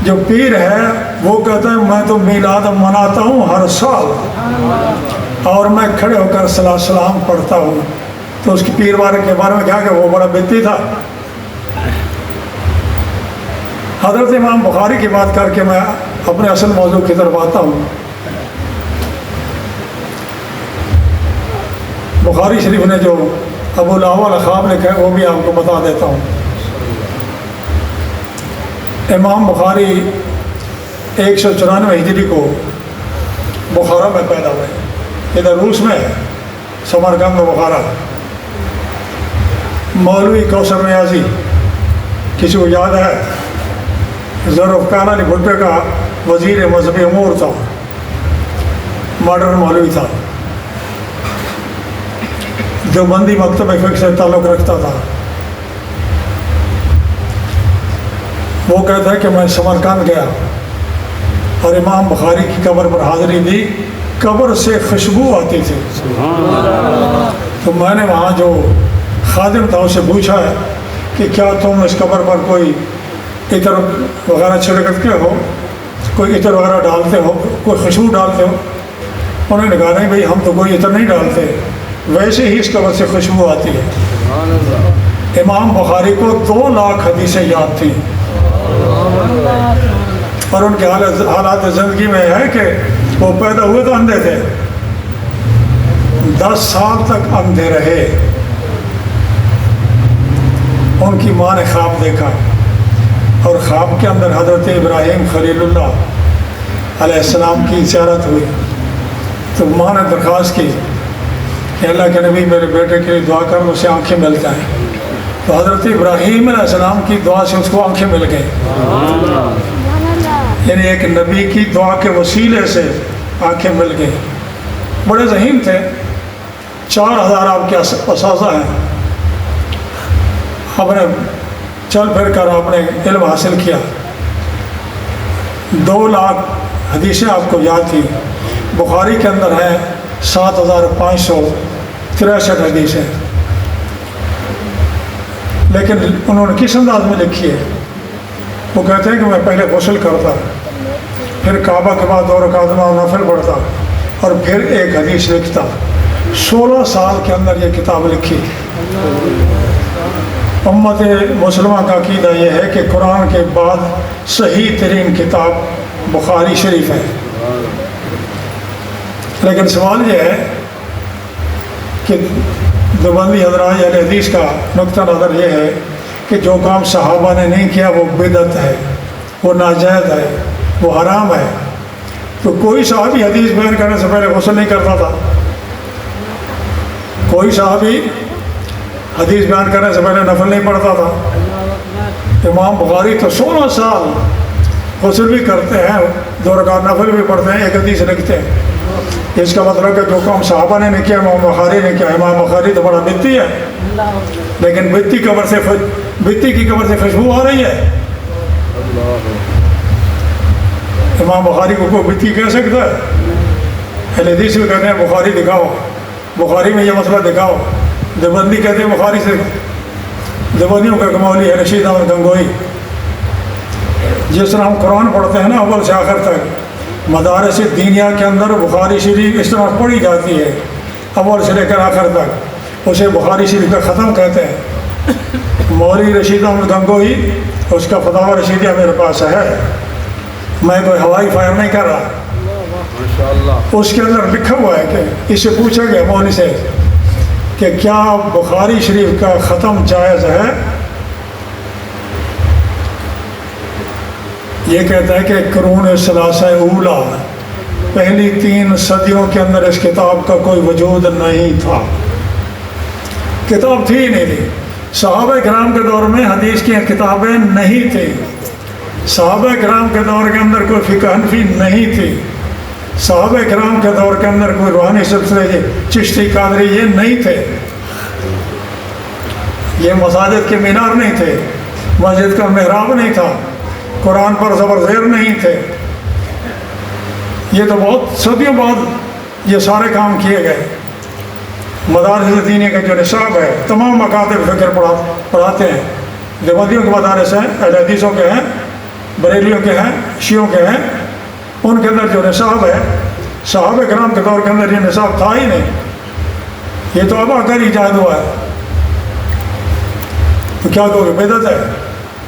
جو پیر ہے وہ کہتا ہے میں تو میلاد مناتا ہوں ہر سال، اور میں کھڑے ہو کر صلاۃ السلام پڑھتا ہوں۔ تو اس کی پیر والے کے بارے میں کیا کہ وہ بڑا بدتی تھا۔ حضرت امام بخاری کی بات کر کے میں اپنے اصل موضوع کی طرف آتا ہوں۔ بخاری شریف نے جو ابو الاحوال خواب لکھا ہے وہ بھی آپ کو بتا دیتا ہوں۔ امام بخاری 194 ہجری کو بخارا میں پیدا ہوئے، ادھر روس میں ہے، سمرقند میں بخارا۔ مولوی کوثر نیازی، کسی کو یاد ہے؟ ذوالفقار علی بھٹو کا وزیر مذہبی امور تھا، ماڈرن مولوی تھا، دیوبندی مکتب فقہ سے تعلق رکھتا تھا۔ وہ کہتا ہے کہ میں سمرقند گیا اور امام بخاری کی قبر پر حاضری دی، قبر سے خوشبو آتی تھی۔ تو میں نے وہاں جو خادم تھا اسے پوچھا ہے کہ کیا تم اس قبر پر کوئی عطر وغیرہ چھڑکتے ہو، کوئی عطر وغیرہ ڈالتے ہو، کوئی خوشبو ڈالتے ہو؟ انہوں نے کہا نہیں بھائی ہم تو کوئی عطر نہیں ڈالتے، ویسے ہی اس قبر سے خوشبو آتی ہے۔ امام بخاری کو 2 لاکھ حدیثیں یاد تھیں، اور ان کے حالات زندگی میں ہے کہ وہ پیدا ہوئے تو اندھے تھے، 10 سال تک اندھے رہے۔ ان کی ماں نے خواب دیکھا، اور خواب کے اندر حضرت ابراہیم خلیل اللہ علیہ السلام کی زیارت ہوئی۔ تو ماں نے درخواست کی کہ اللہ کے نبی میرے بیٹے کے لیے دعا کر، اسے آنکھیں مل جائیں۔ تو حضرت ابراہیم علیہ السلام کی دعا سے اس کو آنکھیں مل گئیں، یعنی ایک نبی کی دعا کے وسیلے سے آنکھیں مل گئیں۔ بڑے ذہین تھے، 4000 آپ کے اساتذہ ہیں، آپ نے چل پھر کر آپ نے علم حاصل کیا، 2 لاکھ حدیثیں آپ کو یاد تھیں۔ بخاری کے اندر ہیں 7563 حدیثیں، لیکن انہوں نے کس انداز میں لکھی ہے؟ وہ کہتے ہیں کہ میں پہلے غسل کرتا، پھر کعبہ کے بعد 2 رکعت نفل پڑھتا، اور پھر ایک حدیث لکھتا۔ 16 سال کے اندر یہ کتاب لکھی۔ امت مسلمہ کا عقیدہ یہ ہے کہ قرآن کے بعد صحیح ترین کتاب بخاری شریف ہے، لیکن سوال یہ ہے کہ دیوبندی حضرات اہل حدیث کا نقطہ نظر یہ ہے کہ جو کام صحابہ نے نہیں کیا وہ بدعت ہے، وہ ناجائز ہے، وہ حرام ہے۔ تو کوئی صحابی حدیث بیان کرنے سے پہلے غسل نہیں کرتا تھا، کوئی صحابی حدیث بیان کرنے سے پہلے نفل نہیں پڑھتا تھا۔ امام بخاری تو 16 سال غسل بھی کرتے ہیں، 2 رکعت نفل بھی پڑھتے ہیں، ایک حدیث لکھتے ہیں۔ اس کا مطلب کہ جو کام صحابہ نے نہیں کیا امام بخاری نے کیا۔ امام بخاری تو بڑا بدعتی ہے، لیکن بدعتی کی قبر سے خوشبو آ رہی ہے۔ امام بخاری کو کوئی بدعتی کہہ سکتا ہے؟ اہل حدیث بھی کہتے ہیں بخاری دکھاؤ، بخاری میں یہ مسئلہ دکھاؤ۔ دیوبندی کہتے ہیں بخاری سے، دیوبندیوں کا کمولی ہے رشید احمد گنگوئی۔ جس طرح ہم قرآن پڑھتے ہیں نا اول سے آخر تک، مدارس دینیہ کے اندر بخاری شریف اس طرح پڑھی جاتی ہے اول سے لے کر آخر تک، اسے بخاری شریف کا ختم کہتے ہیں۔ مولوی رشید احمد گنگوئی، اس کا فتاوی رشیدیہ میرے پاس ہے، میں کوئی ہوائی فائر نہیں کر رہا۔ اس کے اندر لکھا ہوا ہے کہ اس سے پوچھا گیا مولوی سے کہ کیا بخاری شریف کا ختم جائز ہے؟ یہ کہتا ہے کہ قرون ثلاثہ اولا، پہلی 3 صدیوں کے اندر اس کتاب کا کوئی وجود نہیں تھا، کتاب تھی ہی نہیں تھی۔ صحابہ کرام کے دور میں حدیث کی کتابیں نہیں تھیں، صحابہ کرام کے دور کے اندر کوئی فقہ حنفی نہیں تھی، صحابہ کرام کے دور کے اندر کوئی روحانی سلسلے چشتی قادری یہ نہیں تھے، یہ مساجد کے مینار نہیں تھے، مسجد کا محراب نہیں تھا، قرآن پر زبر زیر نہیں تھے۔ یہ تو بہت صدیوں بعد یہ سارے کام کیے گئے۔ مدارس دینی کا جو نصاب ہے، تمام مکاتب فکر پڑھاتے ہیں، دیوبندیوں کے مدارس ہیں، اہل حدیثوں کے ہیں، بریلیوں کے ہیں، شیعوں کے ہیں، ان کے اندر جو نصاب ہے، صحابہ کرام کے دور کے اندر یہ نصاب تھا ہی نہیں، یہ تو اب آ کر ایجاد ہوا ہے۔ تو کیا کہو گے بدعت ہے؟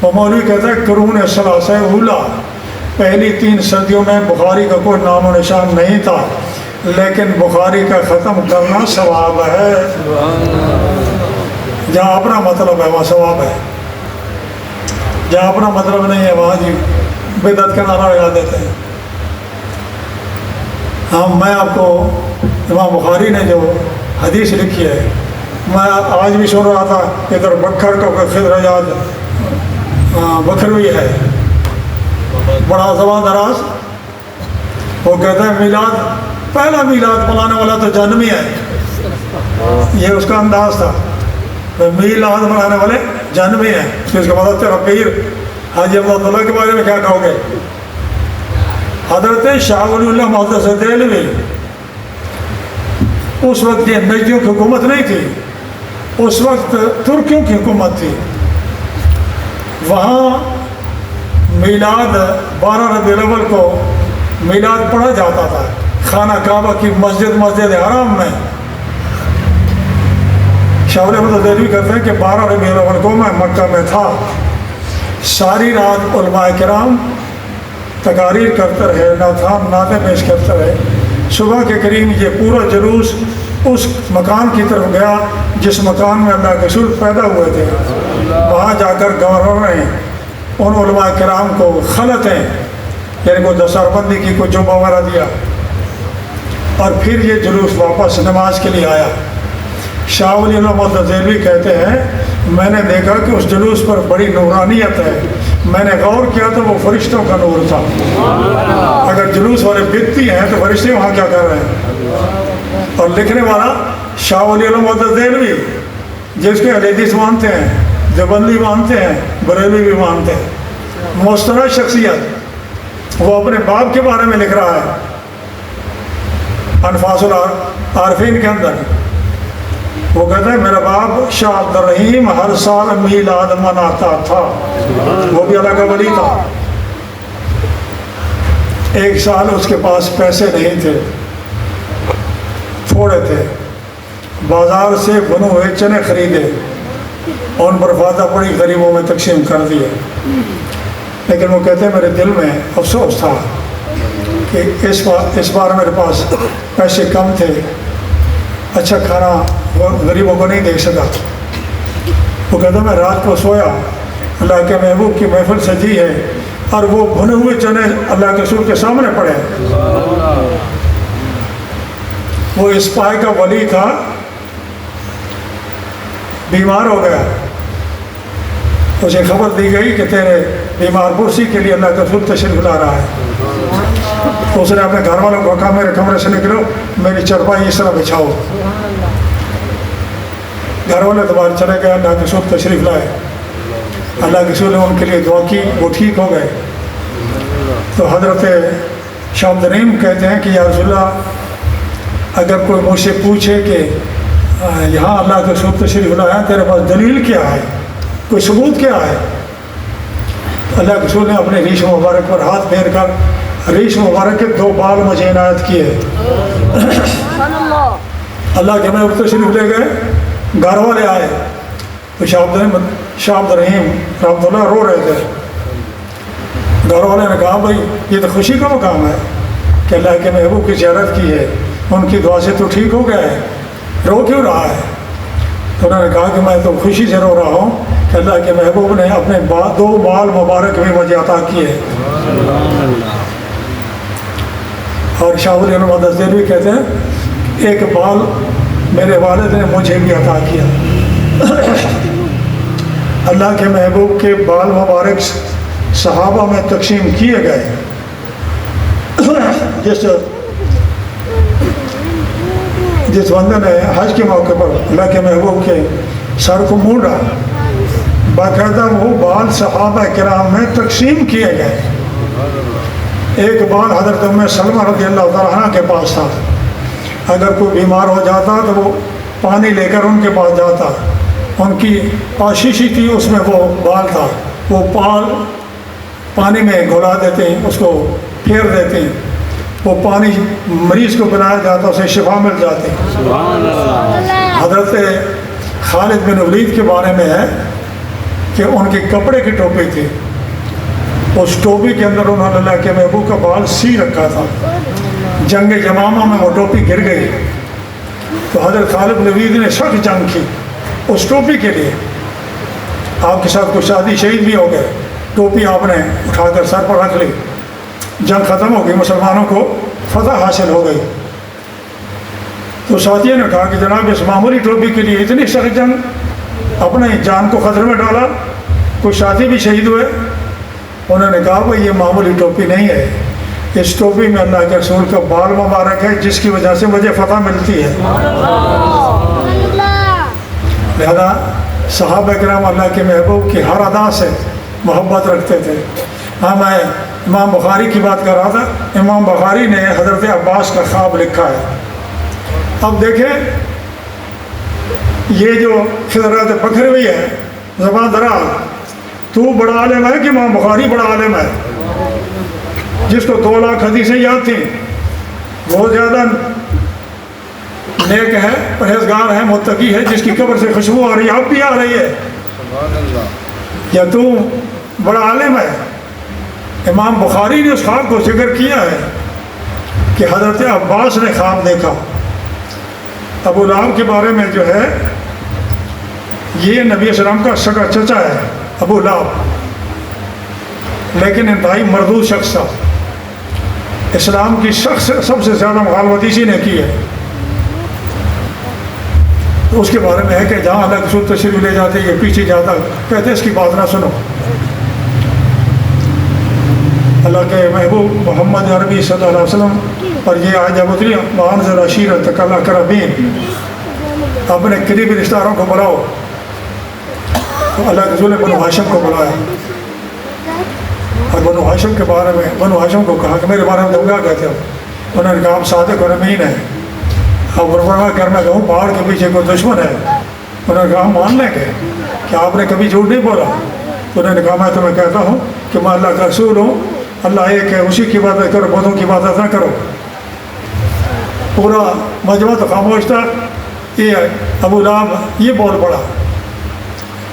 وہ مولوی کہتا ہے قرون ثلاثہ اولا، پہلی 3 صدیوں میں بخاری کا کوئی نام و نشان نہیں تھا، لیکن بخاری کا ختم کرنا ثواب ہے۔ جہاں اپنا مطلب ہے وہاں ثواب ہے، جہاں اپنا مطلب نہیں ہے وہاں جی بدعت کا نعرہ لگا دیتے ہیں۔ ہاں، میں آپ کو امام بخاری نے جو حدیث لکھی ہے، میں آج بھی سن رہا تھا، ادھر بکھر کا خضر یاد بکھروی ہے، بڑا زبان دراز، وہ کہتا ہے میلاد، پہلا میلاد بنانے والا تو جہنمی ہے، یہ اس کا انداز تھا، میلاد بنانے والے جہنمی ہیں۔ اس کا مطلب تیرا پیر حاجی احمد اللہ کے بارے میں کیا کہو گے؟ حضرت شاہ ولی اللہ محدث دہلوی، اس وقت یہ نجدیوں کی حکومت نہیں تھی، اس وقت ترکیوں کی حکومت تھی، وہاں میلاد 12 ربیع الاول کو میلاد پڑھا جاتا تھا، خانہ کعبہ کی مسجد حرام میں شاہ ولی احمد دہلوی کہتے ہیں کہ 12 ربیع الاول کو میں مکہ میں تھا، ساری رات علماء کرام تقاریر کرتے رہے، نعتیں پیش کرتے رہے۔ صبح کے قریب یہ پورا جلوس اس مکان کی طرف گیا جس مکان میں اللہ کے رسول پیدا ہوئے تھے۔ وہاں جا کر گورنر نے ان علماء کرام کو خلطیں یعنی کوئی دستار بندی کی، کوئی جمعہ وغیرہ دیا، اور پھر یہ جلوس واپس نماز کے لیے آیا۔ شاہ ولی اللہ محمد دہلوی کہتے ہیں میں نے دیکھا کہ اس جلوس پر بڑی نورانیت ہے، میں نے غور کیا تو وہ فرشتوں کا نور تھا۔ اگر جلوس والے بدتی ہیں تو فرشتے وہاں کیا کر رہے ہیں؟ اور لکھنے والا شاہ ولی اللہ محمد دہلوی جس کے اہل حدیث مانتے ہیں، دیوبندی مانتے ہیں، بریلوی بھی مانتے ہیں، مستند شخصیت، وہ اپنے باپ کے بارے میں لکھ رہا ہے انفاس العارفین کے اندر۔ وہ کہتا ہے میرا باپ شاہ عبد الرحیم ہر سال میلاد مناتا تھا، وہ بھی اللہ کا ولی تھا۔ ایک سال اس کے پاس پیسے نہیں تھے، تھوڑے تھے، بازار سے بنے ہوئے چنے خریدے، ان پر فاتح پڑی، غریبوں میں تقسیم کر دیے۔ لیکن وہ کہتے ہیں میرے دل میں افسوس تھا کہ اس بار میرے پاس پیسے کم تھے، اچھا کھانا غریبوں کو نہیں دے سکا۔ وہ کہتا میں رات کو سویا، اللہ کے محبوب کی محفل سجی ہے اور وہ بھنے ہوئے چنے اللہ کے رسول کے سامنے پڑے۔ وہ اس پائے کا ولی تھا، بیمار ہو گیا، اسے خبر دی گئی کہ تیرے بیمار پرسی کے لیے اللہ کا رسول تشریف لا رہا ہے۔ تو اس نے اپنے گھر والوں کو کہا میرے کمرے سے نکلو، میری چرپائی اس طرح بچھاؤ۔ گھر والے دوبارہ چلے گئے، اللہ کے رسول تشریف لائے، اللہ کے رسول نے ان کے لیے دعا کی، وہ ٹھیک ہو گئے۔ تو حضرت شاہ عبد الرحیم کہتے ہیں کہ یا رسول اللہ اگر کوئی مجھ سے پوچھے کہ یہاں اللہ کے رسول تشریف لایا، تیرے پاس دلیل کیا ہے، کوئی ثبوت کیا ہے؟ اللہ کے رسول نے اپنے ریش مبارک پر ہاتھ پھیر کر ریش مبارک کے 2 بال مجھے عنایت کیے۔ اللہ کے میں تشریف لے گئے، گھر والے آئے تو شاہ عبد الرحیم رحمۃ اللہ رو رہے تھے۔ گھر والے نے کہا بھائی یہ تو خوشی کا مقام ہے کہ اللہ کے محبوب کی زیارت کی ہے، ان کی دعا سے تو ٹھیک ہو گیا ہے، رو کیوں رہا ہے؟ تو انہوں نے کہا کہ میں تو خوشی سے رو رہا ہوں کہ اللہ کے محبوب نے اپنے 2 بال مبارک بھی مجھے عطا کیے۔ اور شاہ ولی اللہ محمد دہلوی کہتے ہیں ایک بال میرے والد نے مجھے بھی عطا کیا۔ اللہ کے محبوب کے بال مبارک صحابہ میں تقسیم کیے گئے۔ جس بندے نے حج کے موقع پر اللہ کے محبوب کے سر کو مونڈا، باقاعدہ وہ بال صحابہ کرام میں تقسیم کیے گئے۔ ایک بال حضرت ام سلمہ رضی اللہ تعالیٰ عنہ کے پاس تھا، اگر کوئی بیمار ہو جاتا تو وہ پانی لے کر ان کے پاس جاتا، ان کی پاشیشی تھی اس میں وہ بال تھا، وہ پانی میں گھولا دیتے ہیں، اس کو پھیر دیتے ہیں، وہ پانی مریض کو پلایا جاتا، اسے شفا مل جاتی۔ حضرت خالد بن ولید کے بارے میں ہے کہ ان کے کپڑے کی ٹوپی تھی، اس ٹوپی کے اندر انہوں نے اللہ کے محبوب کا بال سی رکھا تھا، جنگ یمامہ میں وہ ٹوپی گر گئی تو حضرت خالد بن ولید نے سخت جنگ کی اس ٹوپی کے لیے۔ آپ کے ساتھ کوئی شادی شہید بھی ہو گئے، ٹوپی آپ نے اٹھا کر سر پر رکھ لی، جنگ ختم ہو گئی، مسلمانوں کو فتح حاصل ہو گئی۔ تو ساتھیوں نے کہا کہ جناب اس معمولی ٹوپی کے لیے اتنی سخت جنگ، اپنے جان کو خطرے میں ڈالا، کوئی ساتھی بھی شہید ہوئے۔ انہوں نے کہا بھائی یہ معمولی ٹوپی نہیں ہے، اس ٹوپی میں اللہ کے رسول کا بال مبارک ہے جس کی وجہ سے مجھے فتح ملتی ہے۔ لہذا صحابہ کرام اللہ کے محبوب کی ہر ادا سے محبت رکھتے تھے۔ ہاں میں امام بخاری کی بات کر رہا تھا، امام بخاری نے حضرت عباس کا خواب لکھا ہے۔ اب دیکھیں یہ جو حضرت بکھروی ہے زبان دراز، تو بڑا عالم ہے کہ امام بخاری بڑا عالم ہے جس کو 2 لاکھ حدیثیں یاد تھیں، بہت زیادہ نیک ہے, پرہیزگار ہے, متقی ہے, جس کی قبر سے خوشبو آ رہی ہے, اب بھی آ رہی ہے, یا تو بڑا عالم ہے. امام بخاری نے اس خواب کو ذکر کیا ہے کہ حضرت عباس نے خواب دیکھا. ابو لہب کے بارے میں جو ہے, یہ نبی السلام کا سگا چچا ہے ابو لہب, لیکن انتہائی مردود شخص تھا. اسلام کی سب سے زیادہ مخالفت اسی نے کی ہے. اس کے بارے میں ہے کہ جہاں اللہ کے رسول تشریف لے جاتے یہ پیچھے جاتا, کہتے اس کی بات نہ سنو. اللہ کے محبوب محمد عربی صلی اللہ علیہ وسلم پر یہ آیت جب اتری, وَأَنذِرْ عَشِيرَتَكَ الْأَقْرَبِينَ, اپنے قریبی رشتہ داروں کو بلاؤ. تو اللہ کے رسول نے بنو ہاشم کو بلایا, اور بنو ہاشم کے بارے میں بنو ہاشم کو کہا کہ میرے بارے میں تم کیا کہتے ہو؟ انہوں نے کہا ہم صادق اور امین ہیں. اب گھر میں کہوں پہاڑ کے پیچھے کوئی دشمن ہے. انہوں نے کہا ہم مان لیں گے کہ آپ نے کبھی جھوٹ نہیں بولا. انہوں نے کہا میں تمہیں کہتا ہوں کہ میں اللہ کا رسول ہوں, اللہ ایک ہے, اسی کی باتیں کرو, بتوں کی باتیں نہ کرو. پورا مجمع تو خاموش تھا. یہ ابو لہب یہ بول پڑا,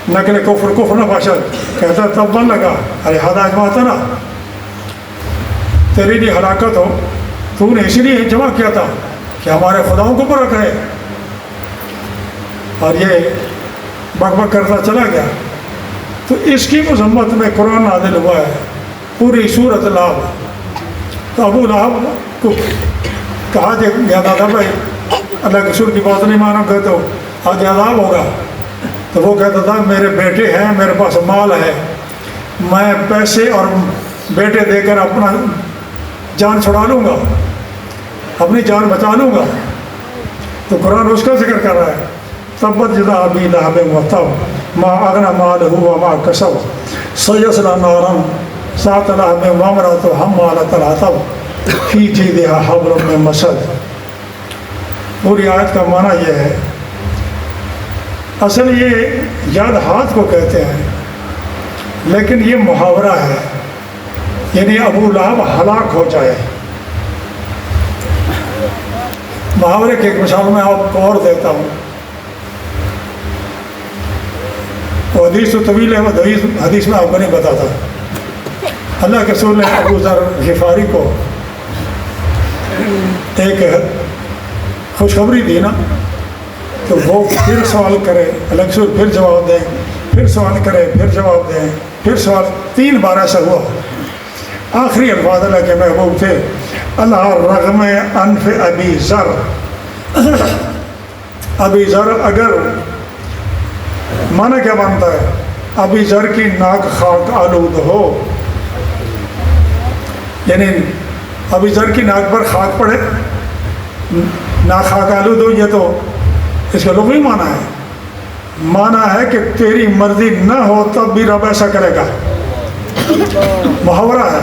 نقل کفر نہ باشد, کہتا تب من لگا ارے حد اجماعتا نا, تیری لیے ہلاکت ہو, تو نے اسی لیے جمع کیا تھا کہ ہمارے خداؤں کو برا کہے. اور یہ بک بک کرتا چلا گیا. تو اس کی مذمت میں قرآن نازل ہوا ہے, پوری سورۃ لہب. تو ابو لہب کو کہا جاتا تھا بھائی اللہ کے رسول کی بات نہیں مانو گے تو آگے عذاب ہوگا. تو وہ کہتا تھا میرے بیٹے ہیں, میرے پاس مال ہے, میں پیسے اور بیٹے دے کر اپنا جان چھڑا لوں گا, اپنی جان بچا لوں گا. تو قرآن اس کا ذکر کر رہا ہے, تبت یدا ابی لہب وتب ما اغنی مالہ وما کسب سیصلی نارا ذات لہب وامرأتہ حمالۃ الحطب فی جیدہا حبل من مسد. پوری آیت کا معنی یہ ہے, اصل یہ یاد ہاتھ کو کہتے ہیں, لیکن یہ محاورہ ہے, یعنی ابو لہب ہلاک ہو جائے. محاورے کی ایک مثال میں آپ کو اور دیتا ہوں. وہ حدیث تو طویل ہے, وہ حدیث میں آپ کو نہیں بتاتا. اللہ کے رسول نے ابو ذر غفاری کو ایک خوشخبری دی نا, تو وہ پھر سوال کرے, اللہ کے رسول پھر جواب دیں, پھر سوال کرے, پھر جواب دیں, پھر سوال, 3 بار ایسا ہوا. آخری الفاظ اللہ کے محبوب تھے, اللہ رغم انف ابی ذر. ابی ذر اگر معنی کیا بنتا ہے, ابی ذر کی ناک خاک آلود ہو, یعنی ابی ذر کی ناک پر خاک پڑے, ناک خاک آلود ہو, یہ تو اس کا لغوی معنی ہے. معنی ہے کہ تیری مرضی نہ ہو تب بھی رب ایسا کرے گا, محاورہ ہے.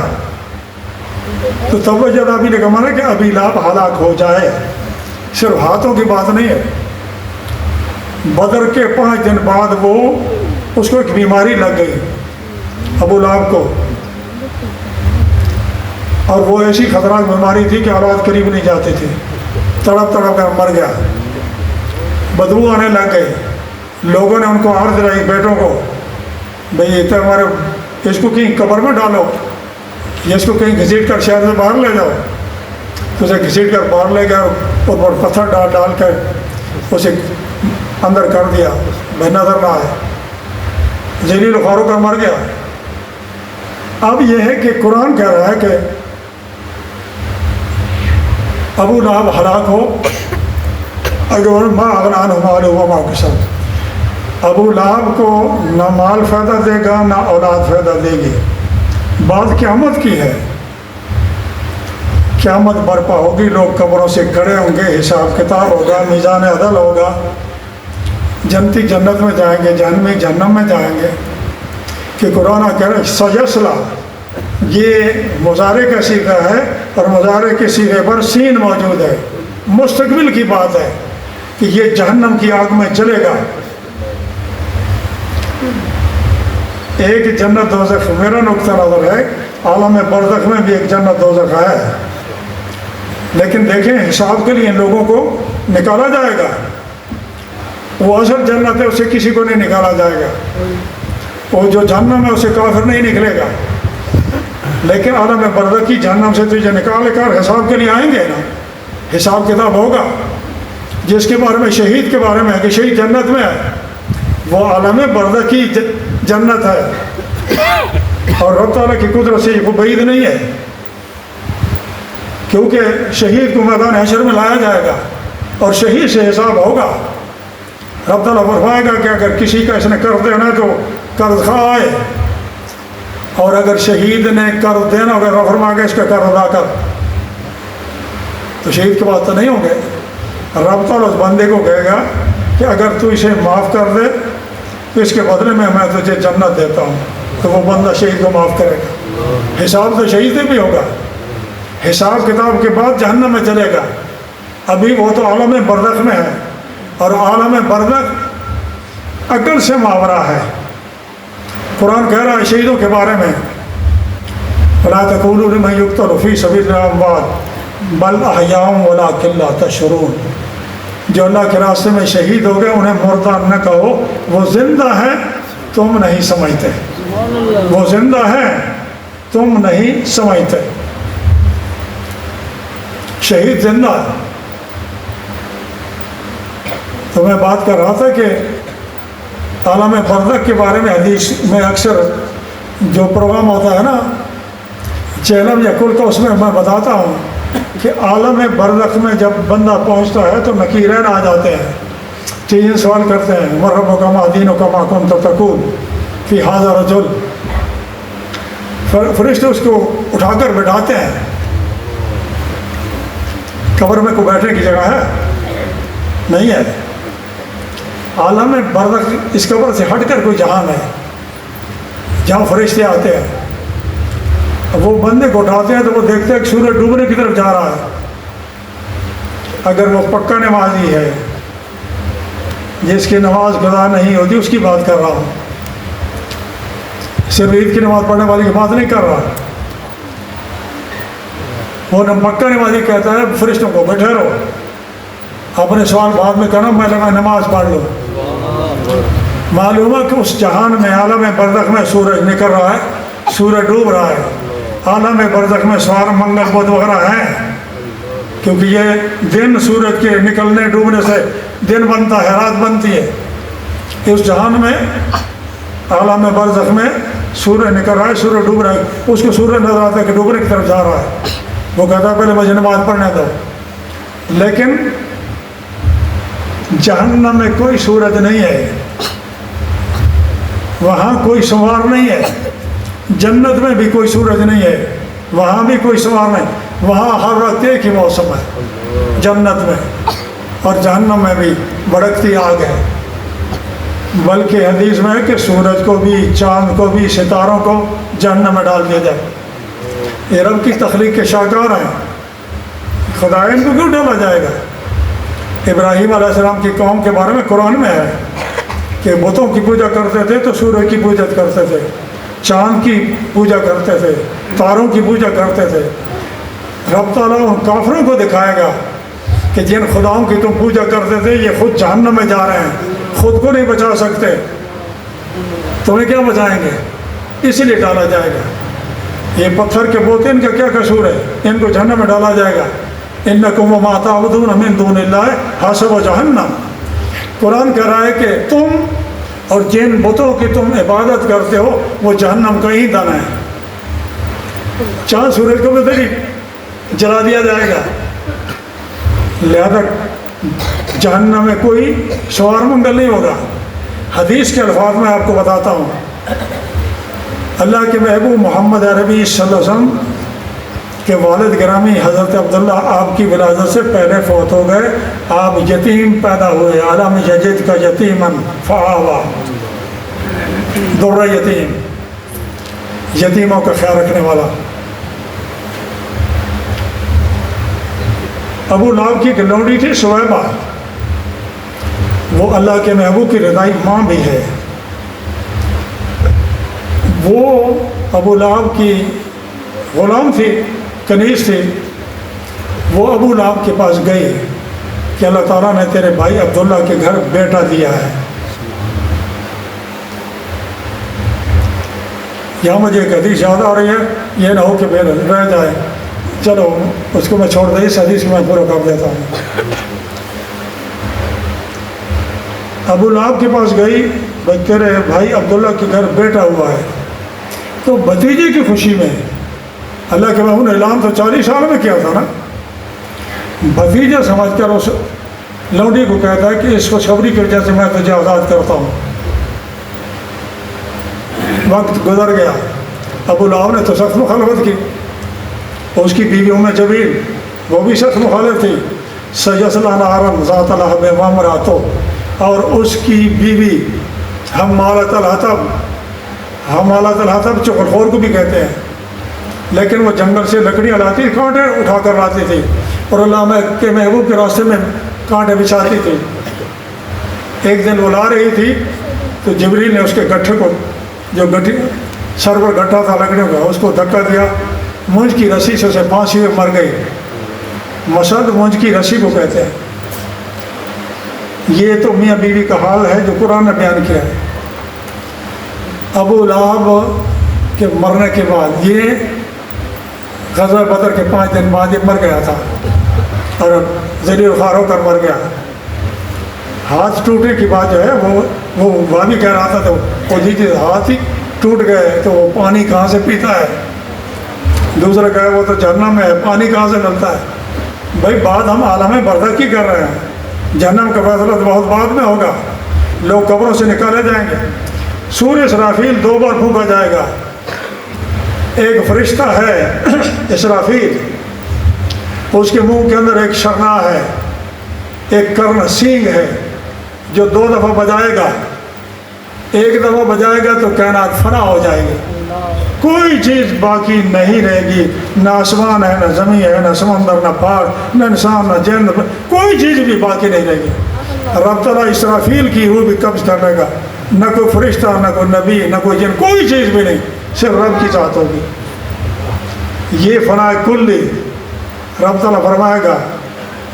تو توجہ ابھی نے کہا کہ ابی لہب ہلاک ہو جائے, صرف ہاتھوں کی بات نہیں ہے. بدر کے 5 دن بعد وہ اس کو ایک بیماری لگ گئی ابو لہب کو, اور وہ ایسی خطرناک بیماری تھی کہ اولاد قریب نہیں جاتے تھے, تڑپ تڑپ کر مر گیا. بدبو آنے لگ گئی. لوگوں نے ان کو آڑ دلائی بیٹوں کو, بھئی اتنے ہمارے, اس کو کہیں قبر میں ڈالو, یا اس کو کہیں گھسیٹ کر شہر سے باہر لے جاؤ. تو اسے گھسیٹ کر باہر لے گیا, اور پتھر ڈال کر اسے اندر کر دیا, بھائی نظر نہ آئے. ذلیل و فاروق کر مر گیا. اب یہ ہے کہ قرآن کہہ رہا ہے کہ ابو لہب ہلاک ہو, اگر ما اغنی عنہ مالہ وما کسب. ابو لہب کو نہ مال فائدہ دے گا نہ اولاد فائدہ دے گی. بات قیامت کی ہے, قیامت برپا ہوگی, لوگ قبروں سے کھڑے ہوں گے, حساب کتاب ہوگا, میزان عدل ہوگا, جنتی جنت میں جائیں گے, جہنمی جہنم میں جائیں گے. کہ قرآن کہہ رہے سیصلی, یہ مضارع کا صیغہ ہے, اور مضارع کے صیغے پر سین موجود ہے, مستقبل کی بات ہے کہ یہ جہنم کی آگ میں جلے گا. ایک جنت دوزخ, میرا نقطہ نظر ہے عالم برزخ میں بھی ایک جنت دوزخ ہے, لیکن دیکھیں حساب کے لیے ان لوگوں کو نکالا جائے گا، وہ اصل جنت ہے، اسے کسی کو نہیں نکالا جائے گا. وہ جو جہنم ہے اسے کافر نہیں نکلے گا. لیکن عالم برزخ کی جہنم سے تجھے نکال کر حساب کے لیے آئیں گے نا، حساب کتاب ہوگا. جس کے بارے میں شہید کے بارے میں ہے کہ شہید جنت میں ہے، وہ عالم برزخ کی جنت ہے. اور رب تعالیٰ کی قدرت سے وہ بعید نہیں ہے، کیونکہ شہید کو میدان حشر میں لایا جائے گا اور شہید سے حساب ہوگا. رب تعالیٰ فرمائے گا کہ اگر کسی کا اس نے قرض دینا تو قرض خواہ آئے، اور اگر شہید نے قرض دینا اگر رب فرمائے گا اس کا قرض ادا کر، تو شہید کے پاس تو نہیں ہوں گے. رب تعالیٰ اس بندے کو کہے گا کہ اگر تو اسے معاف کر دے تو اس کے بدلے میں تجھے جنت دیتا ہوں. تو وہ بندہ شہید کو معاف کرے گا. حساب تو شہید سے بھی ہوگا. حساب کتاب کے بعد جہنم میں چلے گا. ابھی وہ تو عالم برزخ میں ہے، اور عالم برزخ عقل سے ماورا ہے. قرآن کہہ رہا ہے شہیدوں کے بارے میں فَلَا تَقُولُوا لِمَن يُقْتَلُ فِي سَبِيلِ اللَّهِ أَمْوَاتٌ بَلْ أَحْيَاءٌ وَلَٰكِن لَّا تَشْعُرُونَ. جو اللہ کے راستے میں شہید ہو گئے انہیں مردہ نہ کہو، وہ زندہ ہے تم نہیں سمجھتے. وہ زندہ ہے تم نہیں سمجھتے. شہید زندہ ہے. تو میں بات کر رہا تھا کہ عالم برزخ کے بارے میں حدیث میں اکثر جو پروگرام ہوتا ہے نا چینل یا کل کا، اس میں بتاتا ہوں کہ عالم برزخ میں جب بندہ پہنچتا ہے تو نکیرین آ جاتے ہیں، تین سوال کرتے ہیں من ربک ما دینک ما کنت تقول فی ھذا الرجل. فرشتے اس کو اٹھا کر بٹھاتے ہیں. قبر میں کوئی بیٹھنے کی جگہ ہے نہیں ہے. عالم برزخ اس قبر سے ہٹ کر کوئی جہان ہے جہاں فرشتے آتے ہیں. وہ بندے کو اٹھاتے ہیں تو وہ دیکھتے ہیں کہ سورج ڈوبنے کی طرف جا رہا ہے. اگر وہ پکا نمازی ہے جس کی نماز قضا نہیں ہوتی اس کی بات کر رہا ہوں، صرف عید کی نماز پڑھنے والی کی بات نہیں کر رہا. وہ پکا نمازی کہتا ہے فرشتوں کو بیٹھے رہو، اپنے سوال بعد میں کرنا، میں لگا نماز پڑھ لو. معلوم ہے کہ اس جہان میں عالم برزخ میں سورج نکل رہا ہے، سورج ڈوب رہا ہے. عالم برزخ میں سوار منگل بدھ وغیرہ ہیں، کیونکہ یہ دن سورج کے نکلنے ڈوبنے سے دن بنتا ہے، رات بنتی ہے. اس جہان میں عالم برزخ میں سورج نکل رہا ہے، سورج ڈوب رہا ہے. اس کو سورج نظر آتا ہے کہ ڈوبنے کی طرف جا رہا ہے. وہ کہتا ہے پہلے مجھے نماز پڑھنے دو. لیکن جہنم میں کوئی سورج نہیں ہے، وہاں کوئی سوار نہیں ہے. جنت میں بھی کوئی سورج نہیں ہے، وہاں بھی کوئی سوار نہیں. وہاں ہر وقت ایک ہی موسم ہے جنت میں، اور جہنم میں بھی بھڑکتی آگ ہے. بلکہ حدیث میں ہے کہ سورج کو بھی، چاند کو بھی، ستاروں کو جہنم میں ڈال دیا جائے. یہ رب کی تخلیق کے شاہکار ہیں، خدا ان کو کیوں ڈالا جائے گا؟ ابراہیم علیہ السلام کی قوم کے بارے میں قرآن میں ہے کہ بتوں کی پوجا کرتے تھے تو سورج کی پوجا کرتے تھے، چاند کی پوجا کرتے تھے، تاروں کی پوجا کرتے تھے. رب تعالیٰ ان کافروں کو دکھائے گا کہ جن خداؤں کی تم پوجا کرتے تھے یہ خود جہنم میں جا رہے ہیں، خود کو نہیں بچا سکتے، تمہیں کیا بچائیں گے؟ اسی لیے ڈالا جائے گا. یہ پتھر کے بوتے ان کا کیا قصور ہے؟ ان کو جہنم میں ڈالا جائے گا. انکم وما تعبدون من دون اللہ حسب جہنم. قرآن کہہ رہا ہے کہ تم اور جن بتوں کی تم عبادت کرتے ہو وہ جہنم کا ہی دانا ہے. چاند سورج کو بھی جلا دیا جائے گا. لہذا جہنم میں کوئی سوار منگل نہیں ہوگا. حدیث کے الفاظ میں آپ کو بتاتا ہوں. اللہ کے محبوب محمد عربی صلی اللہ علیہ وسلم کے والد گرامی حضرت عبداللہ آپ کی ولادت سے پہلے فوت ہو گئے. آپ یتیم پیدا ہوئے. عالم یجد کا یتیمن فآوا، دورہ یتیم، یتیموں کا خیال رکھنے والا. ابو لہب کی گلوڑی تھی سویبہ، وہ اللہ کے محبوب کی رضائی ماں بھی ہے. وہ ابو لہب کی غلام تھی، کنیز تھی. وہ ابو لہب کے پاس گئی کہ اللہ تعالیٰ نے تیرے بھائی عبداللہ کے گھر بیٹا دیا ہے. یہاں مجھے ایک حدیث یاد آ رہی ہے، یہ نہ ہو کہ میرے رہ جائے، چلو اس کو میں چھوڑ دیں، اس حدیث کو میں پورا کر دیتا ہوں. ابو لہب کے پاس گئی، بھائی تیرے بھائی عبداللہ کے گھر بیٹا ہوا ہے. تو بھتیجے کی خوشی میں اللہ کے محبوب نے اعلان تو 40 سال میں کیا تھا نا، بھتیجا سمجھ کر اس لونڈی کو کہتا ہے کہ اس خوشخبری کی وجہ سے میں تجھے آزاد کرتا ہوں. وقت گزر گیا، ابو لہب نے تو سخت مخالفت کی. اس کی بیوی ام جمیل وہ بھی سخت مخالف تھی. سیصلی نارا ذات لہب وامرأتہ، اور اس کی بیوی حمالۃ الحطب چغلخور کو بھی کہتے ہیں، لیکن وہ جنگل سے لکڑیاں لاتی، کانٹے اٹھا کر لاتی تھی اور اللہ کے محبوب کے راستے میں کانٹے بچھاتی تھی. ایک دن وہ لا رہی تھی تو جبریل نے اس کے گٹھے کو، جو گٹھی سر پر گٹھا تھا لکڑیوں کا، اس کو دھکا دیا، مونج کی رسی سے اسے پھانسی میں مر گئی. مسد مونج کی رسی کو کہتے ہیں. یہ تو میاں بیوی کا حال ہے جو قرآن نے بیان کیا ہے. ابو لہب کے مرنے کے بعد، یہ غزوہ بدر کے 5 دن بعد یہ مر گیا تھا اور ذلیل خوار ہو کر مر گیا. ہاتھ ٹوٹنے کی بات جو ہے وہ بھابھی کہہ رہا تھا، تو وہ جی ہاتھ ہی ٹوٹ گئے تو وہ پانی کہاں سے پیتا ہے. دوسرا کہے وہ تو جہنم میں ہے، پانی کہاں سے ملتا ہے. بھائی بات ہم عالم برزخ کی کر رہے ہیں، جہنم کا فیصلہ تو بہت بعد میں ہوگا. لوگ قبروں سے نکالے جائیں گے، سور اسرافیل 2 بار پھونکا جائے گا. ایک فرشتہ ہے اسرافیل، اس کے منہ کے اندر ایک شرنا ہے، ایک کرن سینگ ہے، جو 2 دفعہ بجائے گا. ایک دفعہ بجائے گا تو کائنات فنا ہو جائے گی، کوئی چیز باقی نہیں رہے گی. نہ آسمان ہے، نہ زمین ہے، نہ سمندر، نہ پہاڑ، نہ انسان، نہ جن، کوئی چیز بھی باقی نہیں رہے گی. رب تعالیٰ اسرافیل کی روح بھی قبض کر لے گا. نہ کوئی فرشتہ، نہ کوئی نبی، نہ کوئی جن، کوئی چیز بھی نہیں، صرف رب کی ذات ہوگی. یہ فنا کلی. رب تعالیٰ فرمائے گا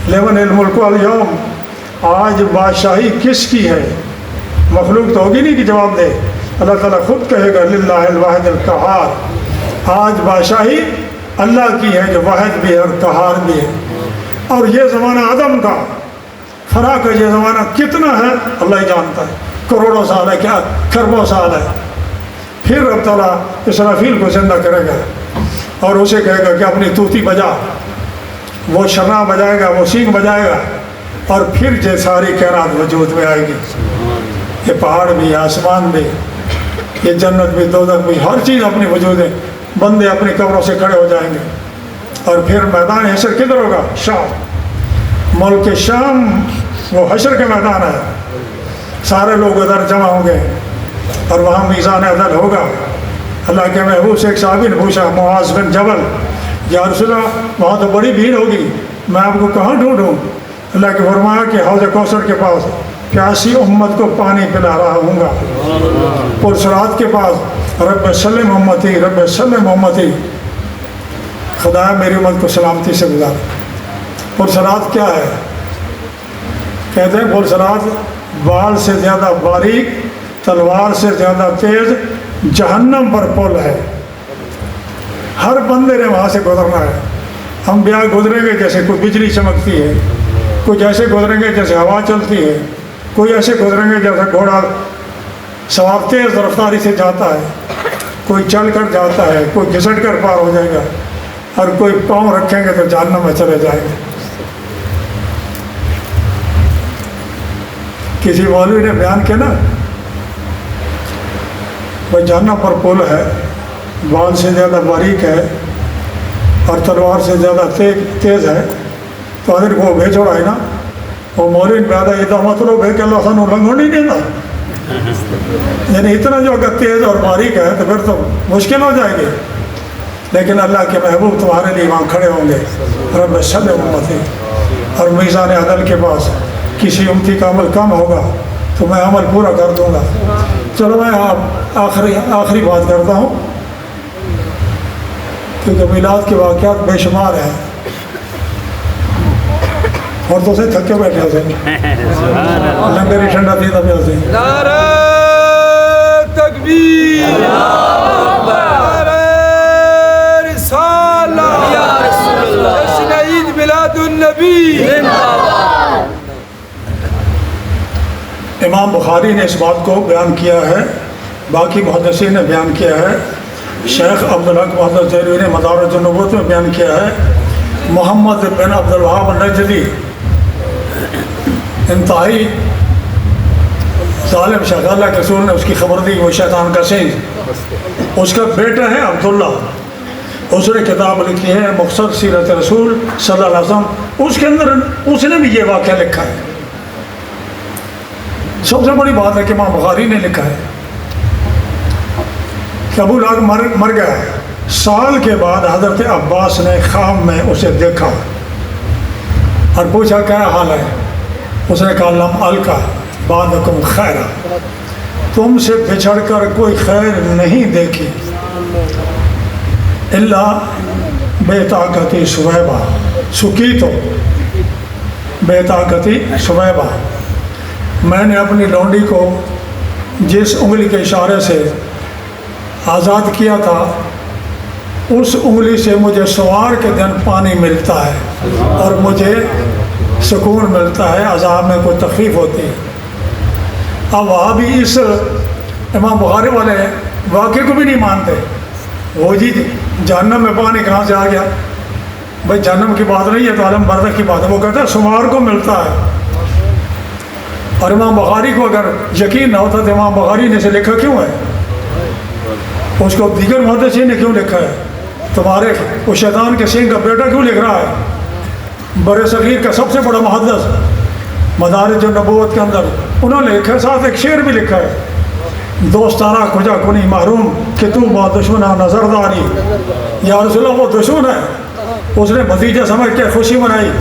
لمن الملک اليوم، آج بادشاہی کس کی ہے. مخلوق تو ہوگی نہیں کہ جواب دے. اللہ تعالیٰ خود کہے گا للہ الواحد القہار، آج بادشاہی اللہ کی ہے جو واحد بھی ہے اور قہار بھی ہے. اور یہ زمانہ عدم کا، فنا کا یہ زمانہ کتنا ہے اللہ ہی جانتا ہے. کروڑوں سال ہے، کیا کھربوں سال ہے. پھر رب تعالیٰ اسرافیل کو زندہ کرے گا اور اسے کہے گا کہ اپنی طوطی بجا. وہ شرنا بجائے گا، وہ سینگ بجائے گا، اور پھر یہ ساری کائنات وجود میں آئے گی. یہ پہاڑ بھی، آسمان بھی، یہ جنت بھی، دوزخ بھی، ہر چیز اپنی وجود ہے. بندے اپنی قبروں سے کھڑے ہو جائیں گے. اور پھر میدان حشر کدھر ہوگا؟ شام. ملک شام وہ حشر کا میدان ہے. سارے لوگ ادھر جمع ہوں گے اور وہاں میزان عدل ہوگا. اللہ کے محبوب سے ایک صحابی نے پوچھا، معاذ بن جبل، یا رسول اللہ وہاں تو بڑی بھیڑ ہوگی، میں آپ کو کہاں ڈھونڈوں؟ اللہ کے فرمایا کہ حوض کوثر کے پاس پیاسی امت کو پانی پلا رہا ہوں گا. پرسرات کے پاس رب سلم امتی، رب سلم امتی، خدا میری امت کو سلامتی سے گزار. پرسرات کیا ہے؟ کہتے ہیں پرسرات بال سے زیادہ باریک، تلوار سے زیادہ تیز جہنم پر پل ہے. ہر بندے نے وہاں سے گزرنا ہے. ہم بیاہ گزریں گے جیسے کوئی بجلی چمکتی ہے، کوئی ایسے گزریں گے جیسے ہوا چلتی ہے، کوئی ایسے گزریں گے جیسے گھوڑا سوار تیز رفتاری سے جاتا ہے، کوئی چل کر جاتا ہے، کوئی گھسٹ کر پار ہو جائے گا، اور کوئی پاؤں رکھیں گے تو جہنم میں چلے جائیں گے. کسی مولوی نے بیان کیا نا، وہ جہنم پر پل ہے، بال سے زیادہ باریک ہے اور تلوار سے زیادہ تیز ہے. تو حضرت کو بھیجوڑا ہے نا، وہ مولوی نے پیدا یہ مطلب ہے کہ اللہ خانو لنگھو نہیں دیتا. یعنی اتنا جو اگر تیز اور باریک ہے تو پھر تو مشکل ہو جائے گی. لیکن اللہ کے محبوب تمہارے لیے وہاں کھڑے ہوں گے، رب سلم امتی. اور میزان عدل کے پاس کسی امتی کا عمل کم ہوگا تو میں عمل پورا کر دوں گا. چلو میں آخری بات کرتا ہوں، کیونکہ میلاد کے واقعات بے شمار ہیں. اور تو سے تھکے بیٹھے سے لنگر ٹھنڈا تھی تب سے نعرہ تکبیر، نعرہ رسالہ، جشن عید میلاد النبی۔ امام بخاری نے اس بات کو بیان کیا ہے، باقی محدثین نے بیان کیا ہے، شیخ عبدالحق محدث دہلوی نے مدارج النبوت میں بیان کیا ہے، محمد بن عبد الوہاب نجدی انتہائی ظالم شخص، اللہ کے رسول نے اس کی خبر دی، وہ شیطان کا سینگ، اس کا بیٹا ہے عبداللہ، اس نے کتاب لکھی ہے مختصر سیرت رسول صلی اللہ علیہ وسلم، اس کے اندر اس نے بھی یہ واقعہ لکھا ہے۔ سب سے بڑی بات ہے کہ امام بخاری نے لکھا ہے کہ ابو لہب مر گیا، سال کے بعد حضرت عباس نے خواب میں اسے دیکھا اور پوچھا کیا حال ہے؟ اس نے کہا لم القا بعدکم خیرا، تم سے بچھڑ کر کوئی خیر نہیں دیکھی الا بے طاقتی سویبہ، سکی تو بے طاقتی سویبہ، میں نے اپنی لونڈی کو جس انگلی کے اشارے سے آزاد کیا تھا اس انگلی سے مجھے سوار کے دن پانی ملتا ہے اور مجھے سکون ملتا ہے، عذاب میں کوئی تخفیف ہوتی ہے۔ اب وہاں بھی اس امام بخاری والے واقعے کو بھی نہیں مانتے، وہ جی جہنم میں پانی کہاں سے آ گیا؟ بھائی جہنم کی بات نہیں ہے تو عالم برزخ کی بات ہے، وہ کہتا ہے سوار کو ملتا ہے۔ اور امام بخاری کو اگر یقین نہ ہوتا تو امام بخاری نے اسے لکھا کیوں ہے؟ اس کو دیگر محدثین نے کیوں لکھا ہے؟ تمہارے اس شیطان کے سینگ کا بیٹا کیوں لکھ رہا ہے؟ بر صغیر کا سب سے بڑا محدث مدارج النبوت کے اندر انہوں نے لکھا، ساتھ ایک شعر بھی لکھا ہے، دوستانہ کجا کنی محروم کہ تو با دشمنہ نظر داری، یا رسول اللہ وہ دشمن ہے، اس نے بھتیجا سمجھ کے خوشی منائی،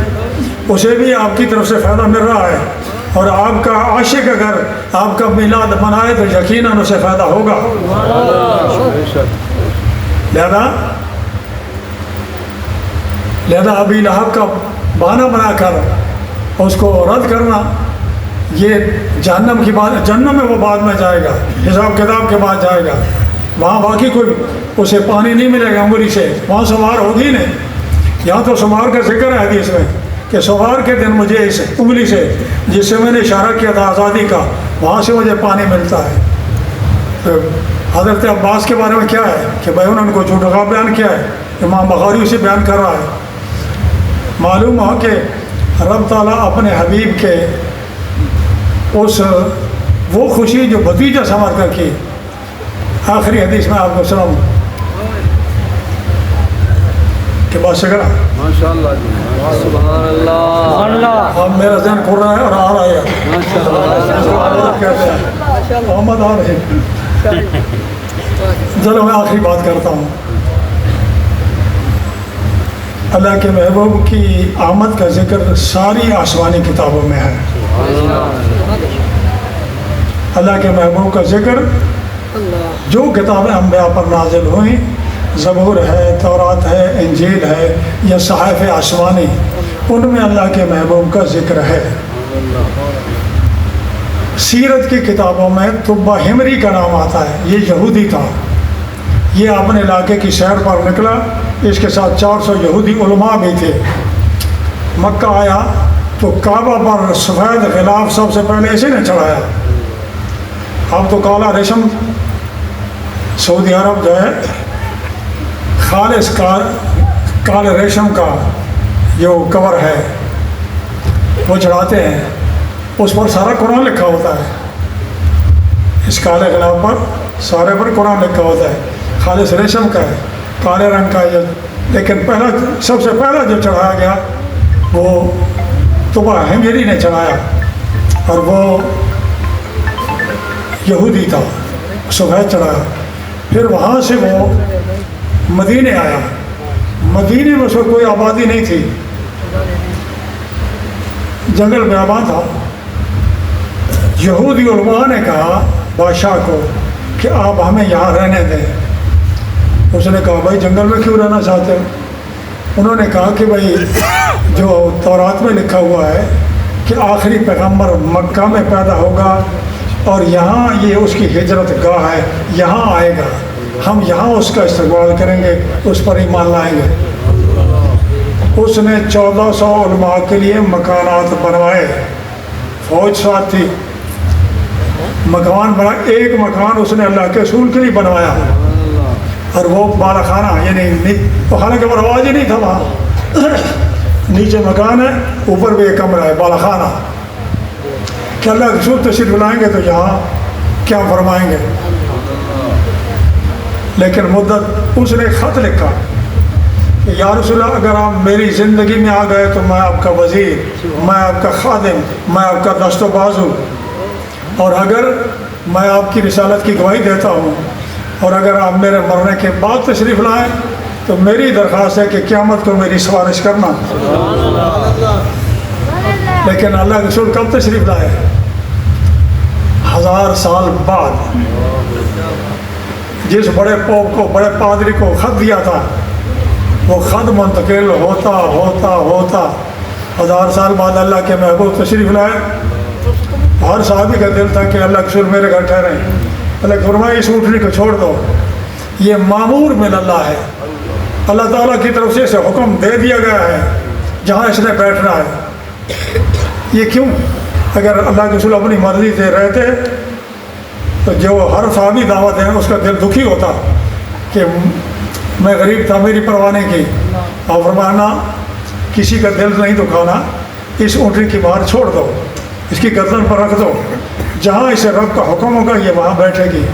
اسے بھی آپ کی طرف سے فائدہ مل رہا ہے، اور آپ کا عاشق اگر آپ کا میلاد منائے تو یقیناً اسے فائدہ ہوگا۔ لہذا ابی لہب کا بہانہ بنا کر اس کو رد کرنا، یہ جہنم کی بات، جہنم میں وہ بعد میں جائے گا، حساب کتاب کے بعد جائے گا، وہاں باقی کوئی اسے پانی نہیں ملے گا انگلی سے، وہاں سوار ہوگی نہیں۔ یہاں تو سوار کا ذکر ہے حدیث میں کہ سوار کے دن مجھے اس انگلی سے جس سے میں نے اشارہ کیا تھا آزادی کا، وہاں سے مجھے پانی ملتا ہے۔ تو حضرت عباس کے بارے میں کیا ہے کہ بھائی انہوں نے کو جھوٹا خواب بیان کیا ہے، امام بخاری اسے بیان کر رہا ہے۔ معلوم ہو کہ رب تعالیٰ اپنے حبیب کے اس وہ خوشی جو بھتیجا سمجھ کر کی، آخری حدیث میں آپ کو سناؤں کہ بات شکرہ ماشاءاللہ جی، سبحان اللہ، اب میرا ذہن کھل رہا ہے اور آ رہا ہے، کہتے ہیں محمد آ رہے ہیں۔ چلو میں آخری بات کرتا ہوں، اللہ کے محبوب کی آمد کا ذکر ساری آسمانی کتابوں میں ہے، اللہ کے محبوب کا ذکر جو کتابیں انبیاء پر نازل ہوئیں، زبور ہے، تورات ہے، انجیل ہے یا صحائف آسمانی، ان میں اللہ کے محبوب کا ذکر ہے۔ سیرت کی کتابوں میں طبہ ہمری کا نام آتا ہے، یہ یہودی تھا، یہ اپنے علاقے کی سیر پر نکلا، اس کے ساتھ 400 یہودی علماء بھی تھے۔ مکہ آیا تو کعبہ پر سفید غلاف سب سے پہلے اسی نے چڑھایا۔ اب تو کالا ریشم سعودی عرب جو ہے خالص کالے ریشم کا جو کور ہے وہ چڑھاتے ہیں، اس پر سارا قرآن لکھا ہوتا ہے، اس کالے غلاف پر سارے پر قرآن لکھا ہوتا ہے، خالص ریشم کا ہے، کالے رنگ کا ہے، لیکن سب سے پہلا جو چڑھایا گیا وہ طبہ ہمری نے چڑھایا، اور وہ یہودی تھا، سفید چڑھایا۔ پھر وہاں سے وہ مدینے آیا، مدینے میں اس وقت کوئی آبادی نہیں تھی، جنگل بیابان تھا۔ یہودی علماء نے کہا بادشاہ کو کہ آپ ہمیں یہاں رہنے دیں۔ اس نے کہا بھائی جنگل میں کیوں رہنا چاہتے ہو؟ انہوں نے کہا کہ بھائی جو تورات میں لکھا ہوا ہے کہ آخری پیغمبر مکہ میں پیدا ہوگا اور یہاں یہ اس کی ہجرت گاہ ہے، یہاں آئے گا، ہم یہاں اس کا استقبال کریں گے، اس پر ایمان لائیں گے۔ اس نے 1400 علماء کے لیے مکانات بنوائے، فوج ساتھ تھی، مکان بنا، ایک مکان اس نے اللہ کے رسول کے لیے بنوایا، اور وہ بالا خانہ، یعنی حالانکہ وہ رواج ہی نہیں تھا وہاں، نیچے مکان ہے، اوپر بھی ایک کمرہ ہے، بالا خانہ، کہ اللہ کے رسول تشریف لائیں گے تو یہاں کیا فرمائیں گے۔ لیکن مدت اس نے خط لکھا کہ یا رسول اللہ، اگر آپ میری زندگی میں آ گئے تو میں آپ کا وزیر، میں آپ کا خادم، میں آپ کا دست و بازو، اور اگر میں آپ کی رسالت کی گواہی دیتا ہوں، اور اگر آپ میرے مرنے کے بعد تشریف لائیں تو میری درخواست ہے کہ قیامت کو میری سفارش کرنا۔ لیکن اللہ کے رسول کب تشریف لائے؟ 1000 سال بعد۔ جس بڑے پوپ کو، بڑے پادری کو خط دیا تھا، وہ خط منتقل ہوتا ہوتا ہوتا 1000 سال بعد اللہ کے محبوب تشریف لائے۔ ہر صحابی کا دل تھا کہ اللہ کے رسول میرے گھر ٹھہریں، اللہ فرمایا اس اونٹنی کو چھوڑ دو، یہ معمور من اللہ ہے، اللہ تعالیٰ کی طرف سے اسے حکم دے دیا گیا ہے جہاں اس نے بیٹھنا ہے۔ یہ کیوں؟ اگر اللہ کے رسول اپنی مرضی سے رہتے تو جو ہر صحابی دعوت دیں اس کا دل دکھی ہوتا کہ میں غریب تھا، میری پرواہ نہیں کی، اور فرمانا کسی کا دل نہیں دکھانا، اس اونٹنی کی باہر چھوڑ دو، اس کی گردن پر رکھ دو، جہاں اسے رب کا حکم ہوگا یہ وہاں بیٹھے گی۔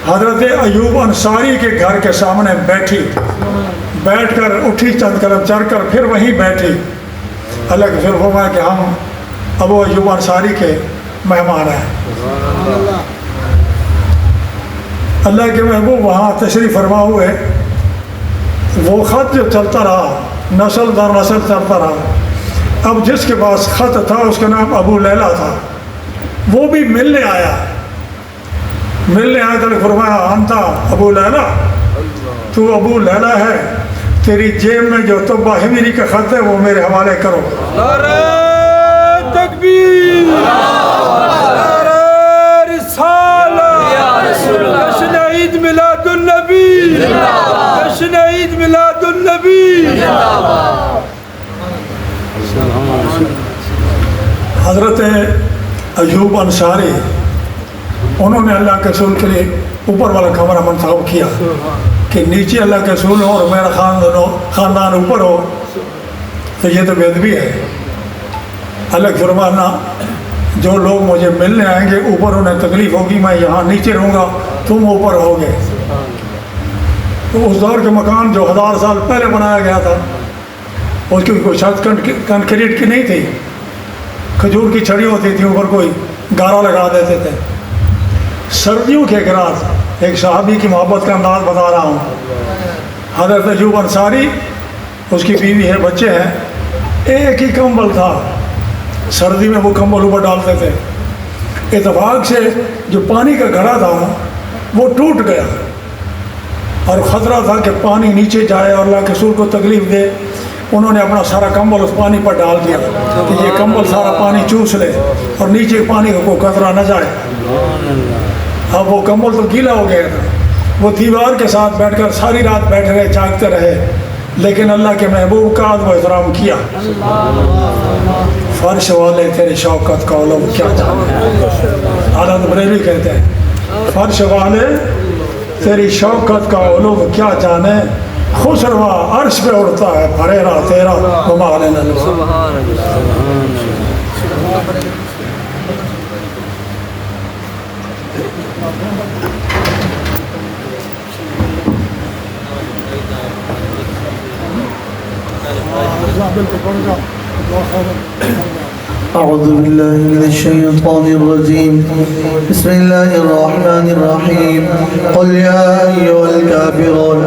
حضرت ایوب انصاری کے گھر کے سامنے بیٹھی، بیٹھ کر اٹھی، چند قدم چل کر پھر وہیں بیٹھی۔ اللہ کے رسول فرمایا کہ ہم ابو ایوب انصاری کے مہمان ہیں۔ اللہ کے محبوب وہاں تشریف فرما ہوئے، وہ خط جو چلتا رہا، نسل در نسل چلتا رہا۔ اب جس کے پاس خط تھا اس کا نام ابو لیلہ تھا، وہ بھی ملنے آیا تو فرمایا انتا ابو لیلہ، تو ابو لیلہ ہے، تیری جیب میں جو طبع حمیری کا خط ہے وہ میرے حوالے کرو۔ نعرہ تکبیر، نعرہ رسالہ، جشن عید میلاد النبی، جشن عید میلاد النبی۔ حضرت ایوب انصاری، انہوں نے اللہ کے رسول کے لیے اوپر والا کمرہ منتخب کیا کہ نیچے اللہ کے رسول ہو اور میرا خاندان اوپر ہو، تو یہ تو بے ادبی ہے۔ اللہ کے فرمانا جو لوگ مجھے ملنے آئیں گے اوپر انہیں تکلیف ہوگی، میں یہاں نیچے رہوں گا، تم اوپر ہوگے۔ تو اس دور کے مکان جو 1000 سال پہلے بنایا گیا تھا، اس کی کوئی چھت کنکریٹ کی نہیں تھی، کھجور کی چھڑی ہوتی تھی، اوپر کوئی گارا لگا دیتے تھے۔ سردیوں کے رات ایک صحابی کی محبت کا انداز بتا رہا ہوں۔ حضرت ایوب انصاری، اس کی بیوی ہے، بچے ہیں، ایک ہی کمبل تھا، سردی میں وہ کمبل اوپر ڈالتے تھے۔ اتفاق سے جو پانی کا گھڑا تھا وہ ٹوٹ گیا، اور خطرہ تھا کہ پانی نیچے جائے اور اللہ کے رسول کو تکلیف دے۔ انہوں نے اپنا سارا کمبل اس پانی پر ڈال دیا کہ یہ کمبل سارا پانی چوس لے اور نیچے پانی کا کوئی قطرہ نہ جائے۔ اب وہ کمبل تو گیلا ہو گیا تھا، وہ دیوار کے ساتھ بیٹھ کر ساری رات بیٹھ رہے، جاگتے رہے، لیکن اللہ کے محبوب کا ادب و احترام کیا۔ فرش والے تیری شوکت کا علم کیا جانے، حضرت بریلوی کہتے ہیں فرش والے تیری شوکت کا علم کیا جانے، خسروا عرش پہ اڑتا ہے بھریرا تیرا کمال نلوا۔ أعوذ بالله من الشيطان الرجيم. بسم الله الرحمن الرحيم. قل يا أيها الكافرون